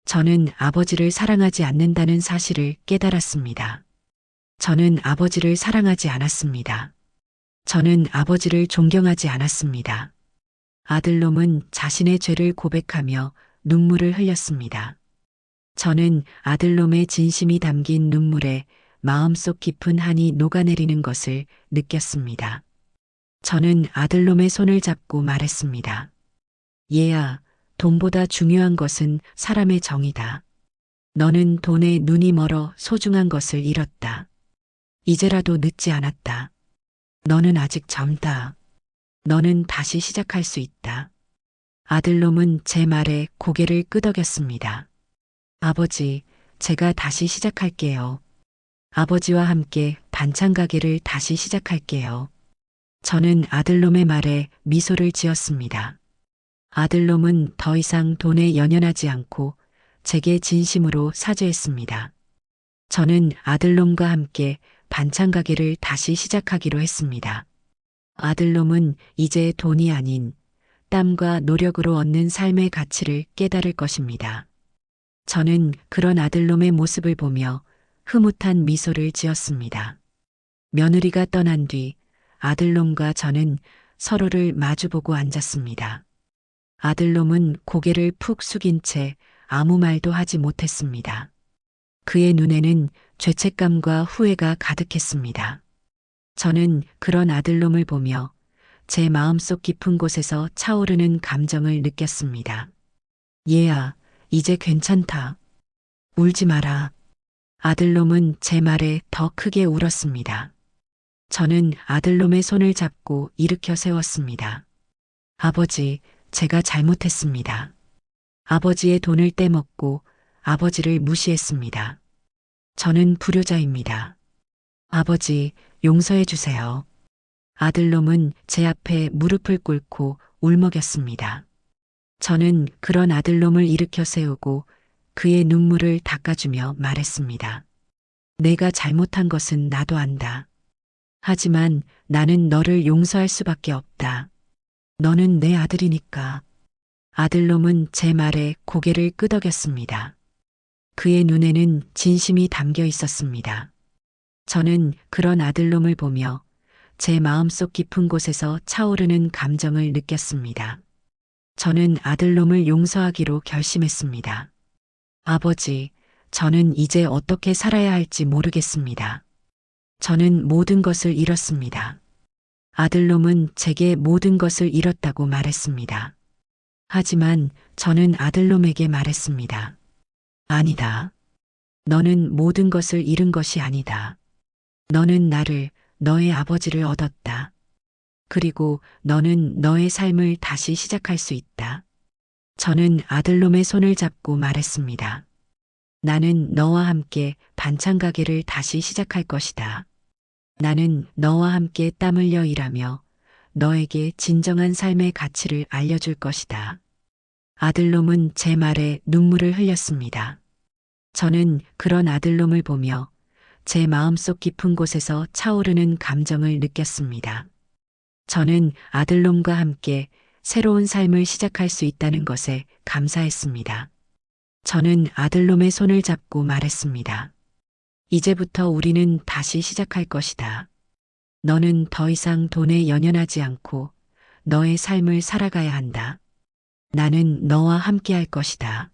저는 아버지를 사랑하지 않는다는 사실을 깨달았습니다. 저는 아버지를 사랑하지 않았습니다. 저는 아버지를 존경하지 않았습니다. 아들놈은 자신의 죄를 고백하며 눈물을 흘렸습니다. 저는 아들놈의 진심이 담긴 눈물에 마음속 깊은 한이 녹아내리는 것을 느꼈습니다. 저는 아들놈의 손을 잡고 말했습니다. 얘야, 돈보다 중요한 것은 사람의 정이다. 너는 돈에 눈이 멀어 소중한 것을 잃었다. 이제라도 늦지 않았다. 너는 아직 젊다. 너는 다시 시작할 수 있다. 아들놈은 제 말에 고개를 끄덕였습니다. 아버지, 제가 다시 시작할게요. 아버지와 함께 반찬 가게를 다시 시작할게요. 저는 아들놈의 말에 미소를 지었습니다. 아들놈은 더 이상 돈에 연연하지 않고 제게 진심으로 사죄했습니다. 저는 아들놈과 함께 반찬 가게를 다시 시작하기로 했습니다. 아들놈은 이제 돈이 아닌 땀과 노력으로 얻는 삶의 가치를 깨달을 것입니다. 저는 그런 아들놈의 모습을 보며 흐뭇한 미소를 지었습니다. 며느리가 떠난 뒤 아들놈과 저는 서로를 마주보고 앉았습니다. 아들놈은 고개를 푹 숙인 채 아무 말도 하지 못했습니다. 그의 눈에는 죄책감과 후회가 가득했습니다. 저는 그런 아들놈을 보며 제 마음속 깊은 곳에서 차오르는 감정을 느꼈습니다. 얘야, 이제 괜찮다. 울지 마라. 아들놈은 제 말에 더 크게 울었습니다. 저는 아들놈의 손을 잡고 일으켜 세웠습니다. 아버지, 제가 잘못했습니다. 아버지의 돈을 떼먹고 아버지를 무시했습니다. 저는 불효자입니다. 아버지, 용서해 주세요. 아들놈은 제 앞에 무릎을 꿇고 울먹였습니다. 저는 그런 아들놈을 일으켜 세우고 그의 눈물을 닦아주며 말했습니다. 내가 잘못한 것은 나도 안다. 하지만 나는 너를 용서할 수밖에 없다. 너는 내 아들이니까. 아들놈은 제 말에 고개를 끄덕였습니다. 그의 눈에는 진심이 담겨 있었습니다. 저는 그런 아들놈을 보며 제 마음속 깊은 곳에서 차오르는 감정을 느꼈습니다. 저는 아들놈을 용서하기로 결심했습니다. 아버지, 저는 이제 어떻게 살아야 할지 모르겠습니다. 저는 모든 것을 잃었습니다. 아들놈은 제게 모든 것을 잃었다고 말했습니다. 하지만 저는 아들놈에게 말했습니다. 아니다. 너는 모든 것을 잃은 것이 아니다. 너는 나를, 너의 아버지를 얻었다. 그리고 너는 너의 삶을 다시 시작할 수 있다. 저는 아들놈의 손을 잡고 말했습니다. 나는 너와 함께 반찬 가게를 다시 시작할 것이다. 나는 너와 함께 땀 흘려 일하며 너에게 진정한 삶의 가치를 알려줄 것이다. 아들놈은 제 말에 눈물을 흘렸습니다. 저는 그런 아들놈을 보며 제 마음속 깊은 곳에서 차오르는 감정을 느꼈습니다. 저는 아들놈과 함께 새로운 삶을 시작할 수 있다는 것에 감사했습니다. 저는 아들놈의 손을 잡고 말했습니다. 이제부터 우리는 다시 시작할 것이다. 너는 더 이상 돈에 연연하지 않고 너의 삶을 살아가야 한다. 나는 너와 함께 할 것이다.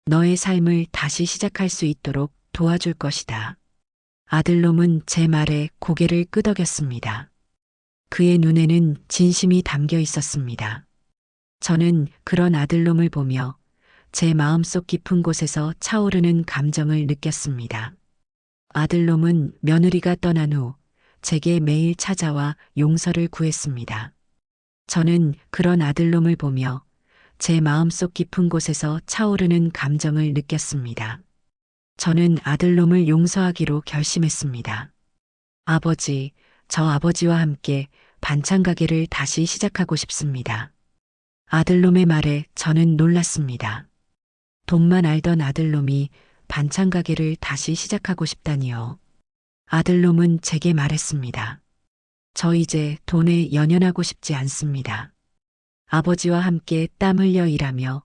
너의 삶을 다시 시작할 수 있도록 도와줄 것이다. 아들놈은 제 말에 고개를 끄덕였습니다. 그의 눈에는 진심이 담겨 있었습니다. 저는 그런 아들놈을 보며 제 마음속 깊은 곳에서 차오르는 감정을 느꼈습니다. 아들놈은 며느리가 떠난 후 제게 매일 찾아와 용서를 구했습니다. 저는 그런 아들놈을 보며 제 마음속 깊은 곳에서 차오르는 감정을 느꼈습니다. 저는 아들놈을 용서하기로 결심했습니다. 아버지, 저 아버지와 함께 반찬 가게를 다시 시작하고 싶습니다. 아들놈의 말에 저는 놀랐습니다. 돈만 알던 아들놈이 반찬 가게를 다시 시작하고 싶다니요. 아들놈은 제게 말했습니다. 저 이제 돈에 연연하고 싶지 않습니다. 아버지와 함께 땀 흘려 일하며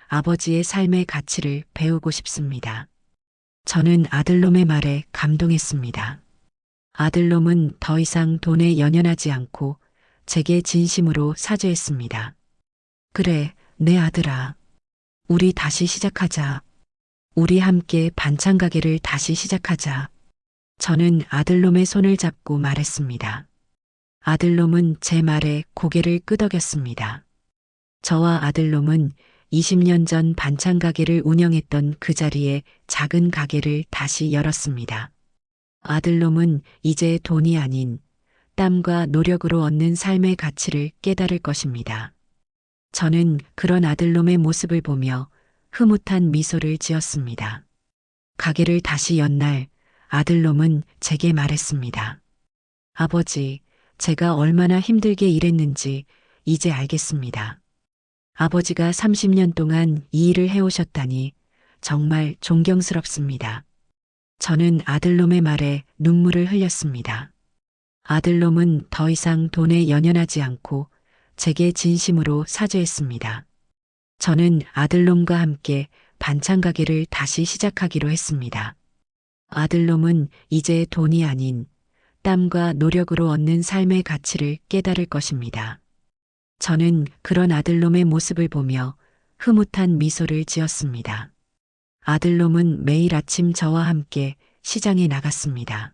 아버지의 삶의 가치를 배우고 싶습니다. 저는 아들놈의 말에 감동했습니다. 아들놈은 더 이상 돈에 연연하지 않고 제게 진심으로 사죄했습니다. 그래, 내 아들아. 우리 다시 시작하자. 우리 함께 반찬 가게를 다시 시작하자. 저는 아들놈의 손을 잡고 말했습니다. 아들놈은 제 말에 고개를 끄덕였습니다. 저와 아들놈은 20년 전 반찬 가게를 운영했던 그 자리에 작은 가게를 다시 열었습니다. 아들놈은 이제 돈이 아닌 땀과 노력으로 얻는 삶의 가치를 깨달을 것입니다. 저는 그런 아들놈의 모습을 보며 흐뭇한 미소를 지었습니다. 가게를 다시 연 날 아들놈은 제게 말했습니다. 아버지, 제가 얼마나 힘들게 일했는지 이제 알겠습니다. 아버지가 30년 동안 이 일을 해오셨다니 정말 존경스럽습니다. 저는 아들놈의 말에 눈물을 흘렸습니다. 아들놈은 더 이상 돈에 연연하지 않고 제게 진심으로 사죄했습니다. 저는 아들놈과 함께 반찬 가게를 다시 시작하기로 했습니다. 아들놈은 이제 돈이 아닌 땀과 노력으로 얻는 삶의 가치를 깨달을 것입니다. 저는 그런 아들놈의 모습을 보며 흐뭇한 미소를 지었습니다. 아들놈은 매일 아침 저와 함께 시장에 나갔습니다.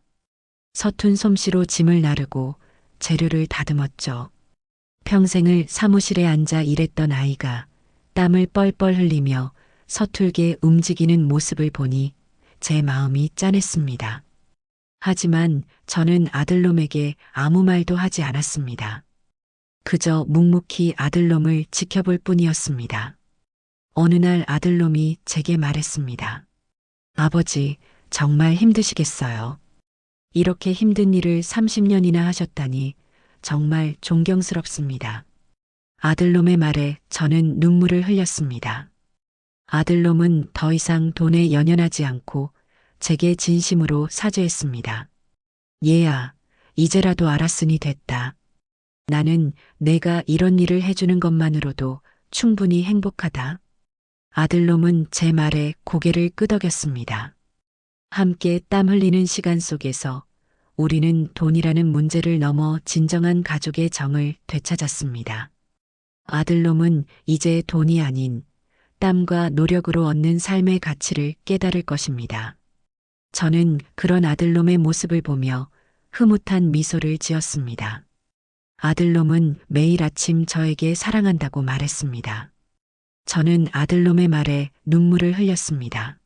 서툰 솜씨로 짐을 나르고 재료를 다듬었죠. 평생을 사무실에 앉아 일했던 아이가 땀을 뻘뻘 흘리며 서툴게 움직이는 모습을 보니 제 마음이 짠했습니다. 하지만 저는 아들놈에게 아무 말도 하지 않았습니다. 그저 묵묵히 아들놈을 지켜볼 뿐이었습니다. 어느 날 아들놈이 제게 말했습니다. 아버지, 정말 힘드시겠어요. 이렇게 힘든 일을 30년이나 하셨다니 정말 존경스럽습니다. 아들놈의 말에 저는 눈물을 흘렸습니다. 아들놈은 더 이상 돈에 연연하지 않고 제게 진심으로 사죄했습니다. 얘야, 이제라도 알았으니 됐다. 나는 내가 이런 일을 해주는 것만으로도 충분히 행복하다. 아들놈은 제 말에 고개를 끄덕였습니다. 함께 땀 흘리는 시간 속에서 우리는 돈이라는 문제를 넘어 진정한 가족의 정을 되찾았습니다. 아들놈은 이제 돈이 아닌 땀과 노력으로 얻는 삶의 가치를 깨달을 것입니다. 저는 그런 아들놈의 모습을 보며 흐뭇한 미소를 지었습니다. 아들놈은 매일 아침 저에게 사랑한다고 말했습니다. 저는 아들놈의 말에 눈물을 흘렸습니다.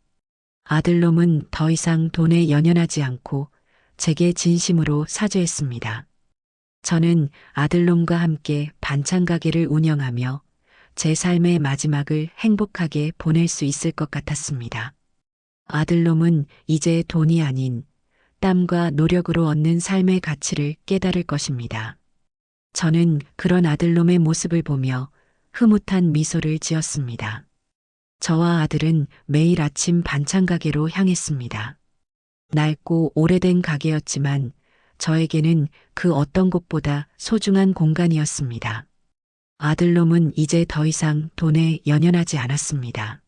아들놈은 더 이상 돈에 연연하지 않고 제게 진심으로 사죄했습니다. 저는 아들놈과 함께 반찬 가게를 운영하며 제 삶의 마지막을 행복하게 보낼 수 있을 것 같았습니다. 아들놈은 이제 돈이 아닌 땀과 노력으로 얻는 삶의 가치를 깨달을 것입니다. 저는 그런 아들놈의 모습을 보며 흐뭇한 미소를 지었습니다. 저와 아들은 매일 아침 반찬 가게로 향했습니다. 낡고 오래된 가게였지만 저에게는 그 어떤 곳보다 소중한 공간이었습니다. 아들놈은 이제 더 이상 돈에 연연하지 않았습니다.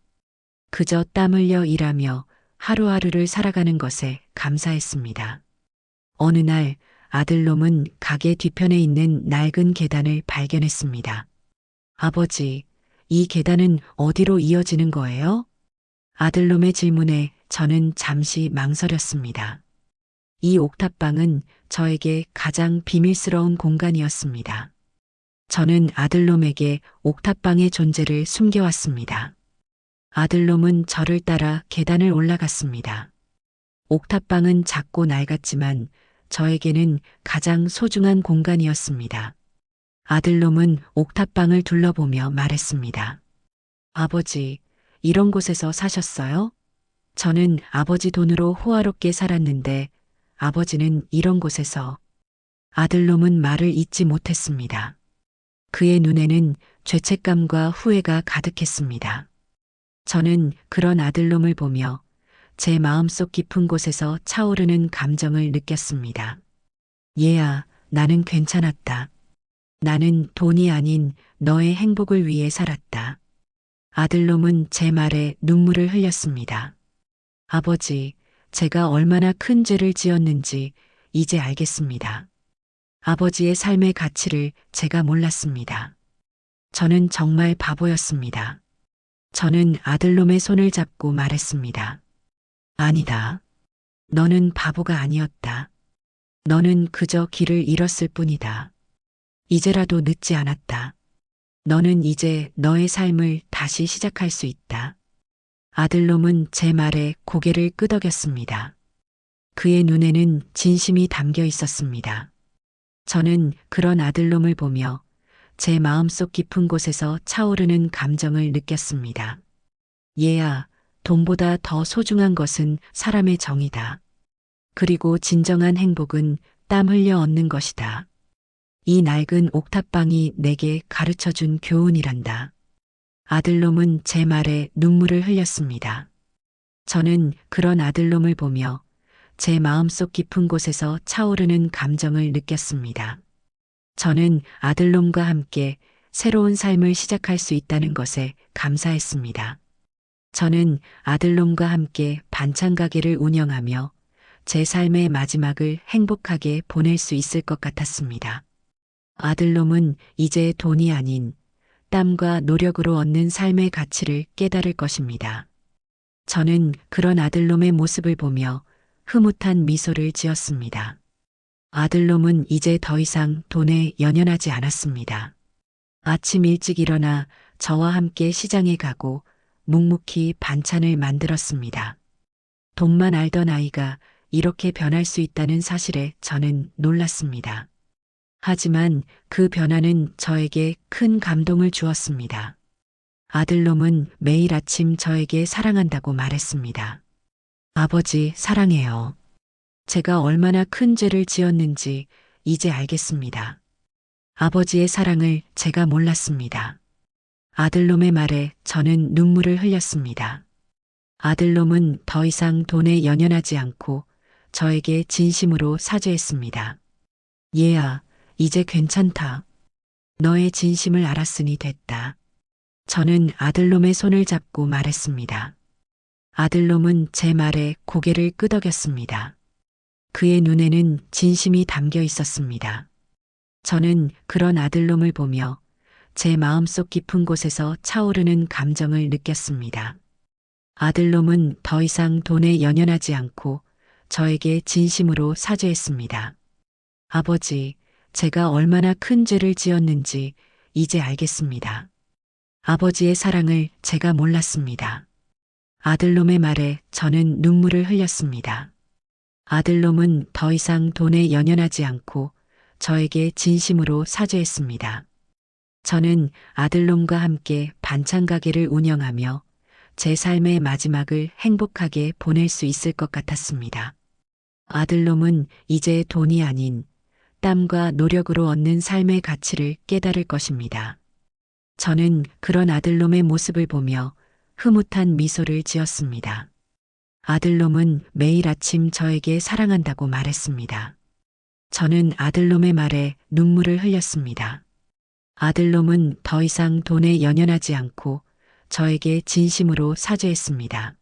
그저 땀 흘려 일하며 하루하루를 살아가는 것에 감사했습니다. 어느 날 아들놈은 가게 뒤편에 있는 낡은 계단을 발견했습니다. 아버지, 이 계단은 어디로 이어지는 거예요? 아들놈의 질문에 저는 잠시 망설였습니다. 이 옥탑방은 저에게 가장 비밀스러운 공간이었습니다. 저는 아들놈에게 옥탑방의 존재를 숨겨왔습니다. 아들놈은 저를 따라 계단을 올라갔습니다. 옥탑방은 작고 낡았지만 저에게는 가장 소중한 공간이었습니다. 아들놈은 옥탑방을 둘러보며 말했습니다. 아버지, 이런 곳에서 사셨어요? 저는 아버지 돈으로 호화롭게 살았는데 아버지는 이런 곳에서. 아들놈은 말을 잇지 못했습니다. 그의 눈에는 죄책감과 후회가 가득했습니다. 저는 그런 아들놈을 보며 제 마음속 깊은 곳에서 차오르는 감정을 느꼈습니다. 얘야, 나는 괜찮았다. 나는 돈이 아닌 너의 행복을 위해 살았다. 아들놈은 제 말에 눈물을 흘렸습니다. 아버지, 제가 얼마나 큰 죄를 지었는지 이제 알겠습니다. 아버지의 삶의 가치를 제가 몰랐습니다. 저는 정말 바보였습니다. 저는 아들놈의 손을 잡고 말했습니다. 아니다. 너는 바보가 아니었다. 너는 그저 길을 잃었을 뿐이다. 이제라도 늦지 않았다. 너는 이제 너의 삶을 다시 시작할 수 있다. 아들놈은 제 말에 고개를 끄덕였습니다. 그의 눈에는 진심이 담겨 있었습니다. 저는 그런 아들놈을 보며 제 마음속 깊은 곳에서 차오르는 감정을 느꼈습니다. 얘야, 돈보다 더 소중한 것은 사람의 정이다. 그리고 진정한 행복은 땀 흘려 얻는 것이다. 이 낡은 옥탑방이 내게 가르쳐준 교훈이란다. 아들놈은 제 말에 눈물을 흘렸습니다. 저는 그런 아들놈을 보며 제 마음속 깊은 곳에서 차오르는 감정을 느꼈습니다. 저는 아들놈과 함께 새로운 삶을 시작할 수 있다는 것에 감사했습니다. 저는 아들놈과 함께 반찬 가게를 운영하며 제 삶의 마지막을 행복하게 보낼 수 있을 것 같았습니다. 아들놈은 이제 돈이 아닌 땀과 노력으로 얻는 삶의 가치를 깨달을 것입니다. 저는 그런 아들놈의 모습을 보며 흐뭇한 미소를 지었습니다. 아들놈은 이제 더 이상 돈에 연연하지 않았습니다. 아침 일찍 일어나 저와 함께 시장에 가고 묵묵히 반찬을 만들었습니다. 돈만 알던 아이가 이렇게 변할 수 있다는 사실에 저는 놀랐습니다. 하지만 그 변화는 저에게 큰 감동을 주었습니다. 아들놈은 매일 아침 저에게 사랑한다고 말했습니다. 아버지, 사랑해요. 제가 얼마나 큰 죄를 지었는지 이제 알겠습니다. 아버지의 사랑을 제가 몰랐습니다. 아들놈의 말에 저는 눈물을 흘렸습니다. 아들놈은 더 이상 돈에 연연하지 않고 저에게 진심으로 사죄했습니다. 얘야, 이제 괜찮다. 너의 진심을 알았으니 됐다. 저는 아들놈의 손을 잡고 말했습니다. 아들놈은 제 말에 고개를 끄덕였습니다. 그의 눈에는 진심이 담겨 있었습니다. 저는 그런 아들놈을 보며 제 마음속 깊은 곳에서 차오르는 감정을 느꼈습니다. 아들놈은 더 이상 돈에 연연하지 않고 저에게 진심으로 사죄했습니다. 아버지, 제가 얼마나 큰 죄를 지었는지 이제 알겠습니다. 아버지의 사랑을 제가 몰랐습니다. 아들놈의 말에 저는 눈물을 흘렸습니다. 아들놈은 더 이상 돈에 연연하지 않고 저에게 진심으로 사죄했습니다. 저는 아들놈과 함께 반찬 가게를 운영하며 제 삶의 마지막을 행복하게 보낼 수 있을 것 같았습니다. 아들놈은 이제 돈이 아닌 땀과 노력으로 얻는 삶의 가치를 깨달을 것입니다. 저는 그런 아들놈의 모습을 보며 흐뭇한 미소를 지었습니다. 아들놈은 매일 아침 저에게 사랑한다고 말했습니다. 저는 아들놈의 말에 눈물을 흘렸습니다. 아들놈은 더 이상 돈에 연연하지 않고 저에게 진심으로 사죄했습니다.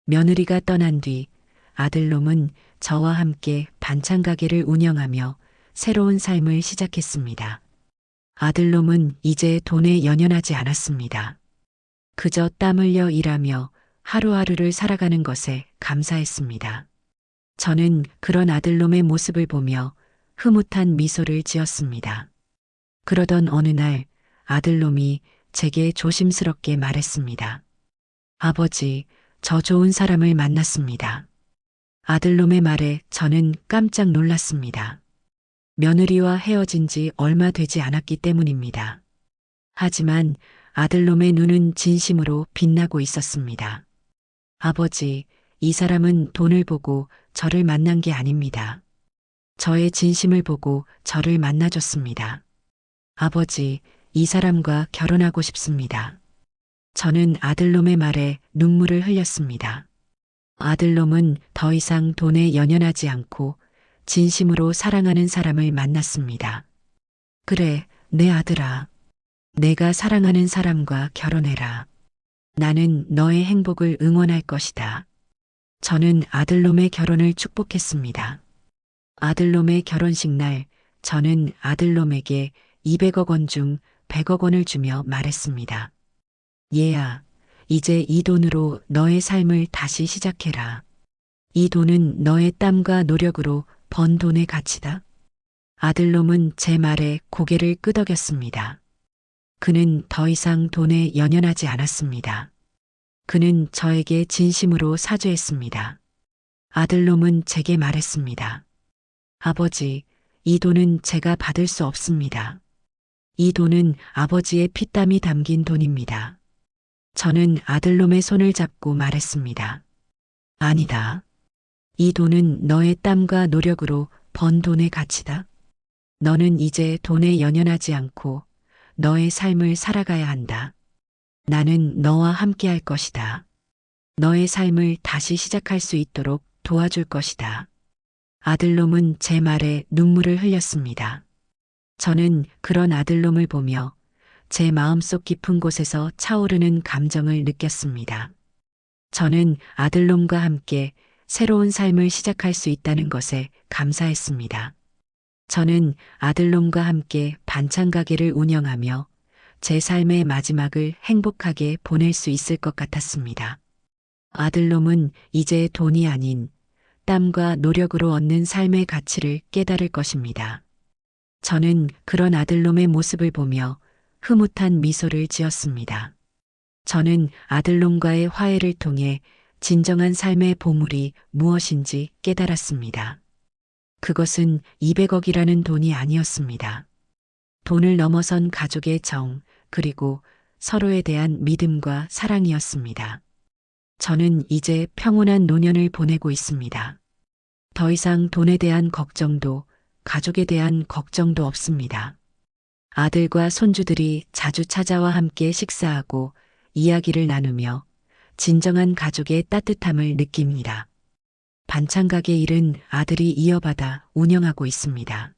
며느리가 떠난 뒤 아들놈은 저와 함께 반찬 가게를 운영하며 새로운 삶을 시작했습니다. 아들놈은 이제 돈에 연연하지 않았습니다. 그저 땀 흘려 일하며 하루하루를 살아가는 것에 감사했습니다. 저는 그런 아들놈의 모습을 보며 흐뭇한 미소를 지었습니다. 그러던 어느 날 아들놈이 제게 조심스럽게 말했습니다. 아버지, 저 좋은 사람을 만났습니다. 아들놈의 말에 저는 깜짝 놀랐습니다. 며느리와 헤어진 지 얼마 되지 않았기 때문입니다. 하지만 아들놈의 눈은 진심으로 빛나고 있었습니다. 아버지, 이 사람은 돈을 보고 저를 만난 게 아닙니다. 저의 진심을 보고 저를 만나줬습니다. 아버지, 이 사람과 결혼하고 싶습니다. 저는 아들놈의 말에 눈물을 흘렸습니다. 아들놈은 더 이상 돈에 연연하지 않고 진심으로 사랑하는 사람을 만났습니다. 그래, 내 아들아. 내가 사랑하는 사람과 결혼해라. 나는 너의 행복을 응원할 것이다. 저는 아들놈의 결혼을 축복했습니다. 아들놈의 결혼식 날 저는 아들놈에게 200억 원 중 100억 원을 주며 말했습니다. 얘야, 이제 이 돈으로 너의 삶을 다시 시작해라. 이 돈은 너의 땀과 노력으로 번 돈의 가치다. 아들놈은 제 말에 고개를 끄덕였습니다. 그는 더 이상 돈에 연연하지 않았습니다. 그는 저에게 진심으로 사죄했습니다. 아들놈은 제게 말했습니다. 아버지, 이 돈은 제가 받을 수 없습니다. 이 돈은 아버지의 피땀이 담긴 돈입니다. 저는 아들놈의 손을 잡고 말했습니다. 아니다. 이 돈은 너의 땀과 노력으로 번 돈의 가치다. 너는 이제 돈에 연연하지 않고 너의 삶을 살아가야 한다. 나는 너와 함께 할 것이다. 너의 삶을 다시 시작할 수 있도록 도와줄 것이다. 아들놈은 제 말에 눈물을 흘렸습니다. 저는 그런 아들놈을 보며 제 마음속 깊은 곳에서 차오르는 감정을 느꼈습니다. 저는 아들놈과 함께 새로운 삶을 시작할 수 있다는 것에 감사했습니다. 저는 아들놈과 함께 반찬 가게를 운영하며 제 삶의 마지막을 행복하게 보낼 수 있을 것 같았습니다. 아들놈은 이제 돈이 아닌 땀과 노력으로 얻는 삶의 가치를 깨달을 것입니다. 저는 그런 아들놈의 모습을 보며 흐뭇한 미소를 지었습니다. 저는 아들놈과의 화해를 통해 진정한 삶의 보물이 무엇인지 깨달았습니다. 그것은 200억이라는 돈이 아니었습니다. 돈을 넘어선 가족의 정, 그리고 서로에 대한 믿음과 사랑이었습니다. 저는 이제 평온한 노년을 보내고 있습니다. 더 이상 돈에 대한 걱정도 가족에 대한 걱정도 없습니다. 아들과 손주들이 자주 찾아와 함께 식사하고 이야기를 나누며 진정한 가족의 따뜻함을 느낍니다. 반찬 가게 일은 아들이 이어받아 운영하고 있습니다.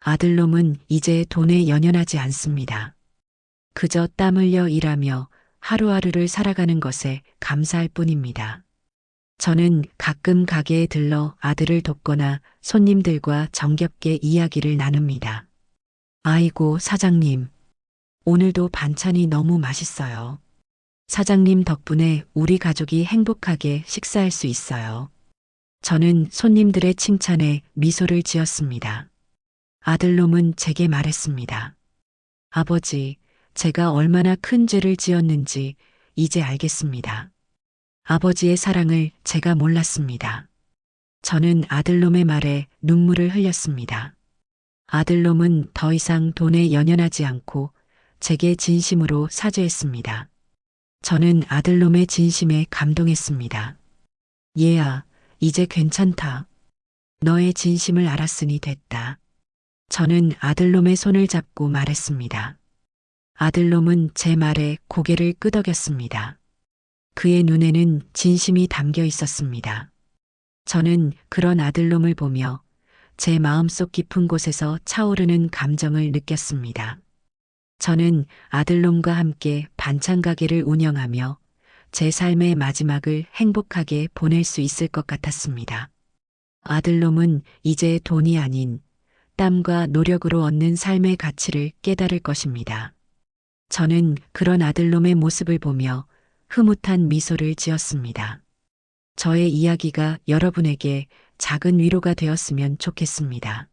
아들놈은 이제 돈에 연연하지 않습니다. 그저 땀 흘려 일하며 하루하루를 살아가는 것에 감사할 뿐입니다. 저는 가끔 가게에 들러 아들을 돕거나 손님들과 정겹게 이야기를 나눕니다. 아이고, 사장님. 오늘도 반찬이 너무 맛있어요. 사장님 덕분에 우리 가족이 행복하게 식사할 수 있어요. 저는 손님들의 칭찬에 미소를 지었습니다. 아들놈은 제게 말했습니다. 아버지, 제가 얼마나 큰 죄를 지었는지 이제 알겠습니다. 아버지의 사랑을 제가 몰랐습니다. 저는 아들놈의 말에 눈물을 흘렸습니다. 아들놈은 더 이상 돈에 연연하지 않고 제게 진심으로 사죄했습니다. 저는 아들놈의 진심에 감동했습니다. 얘야, 이제 괜찮다. 너의 진심을 알았으니 됐다. 저는 아들놈의 손을 잡고 말했습니다. 아들놈은 제 말에 고개를 끄덕였습니다. 그의 눈에는 진심이 담겨 있었습니다. 저는 그런 아들놈을 보며 제 마음속 깊은 곳에서 차오르는 감정을 느꼈습니다. 저는 아들놈과 함께 반찬 가게를 운영하며 제 삶의 마지막을 행복하게 보낼 수 있을 것 같았습니다. 아들놈은 이제 돈이 아닌 땀과 노력으로 얻는 삶의 가치를 깨달을 것입니다. 저는 그런 아들놈의 모습을 보며 흐뭇한 미소를 지었습니다. 저의 이야기가 여러분에게 작은 위로가 되었으면 좋겠습니다.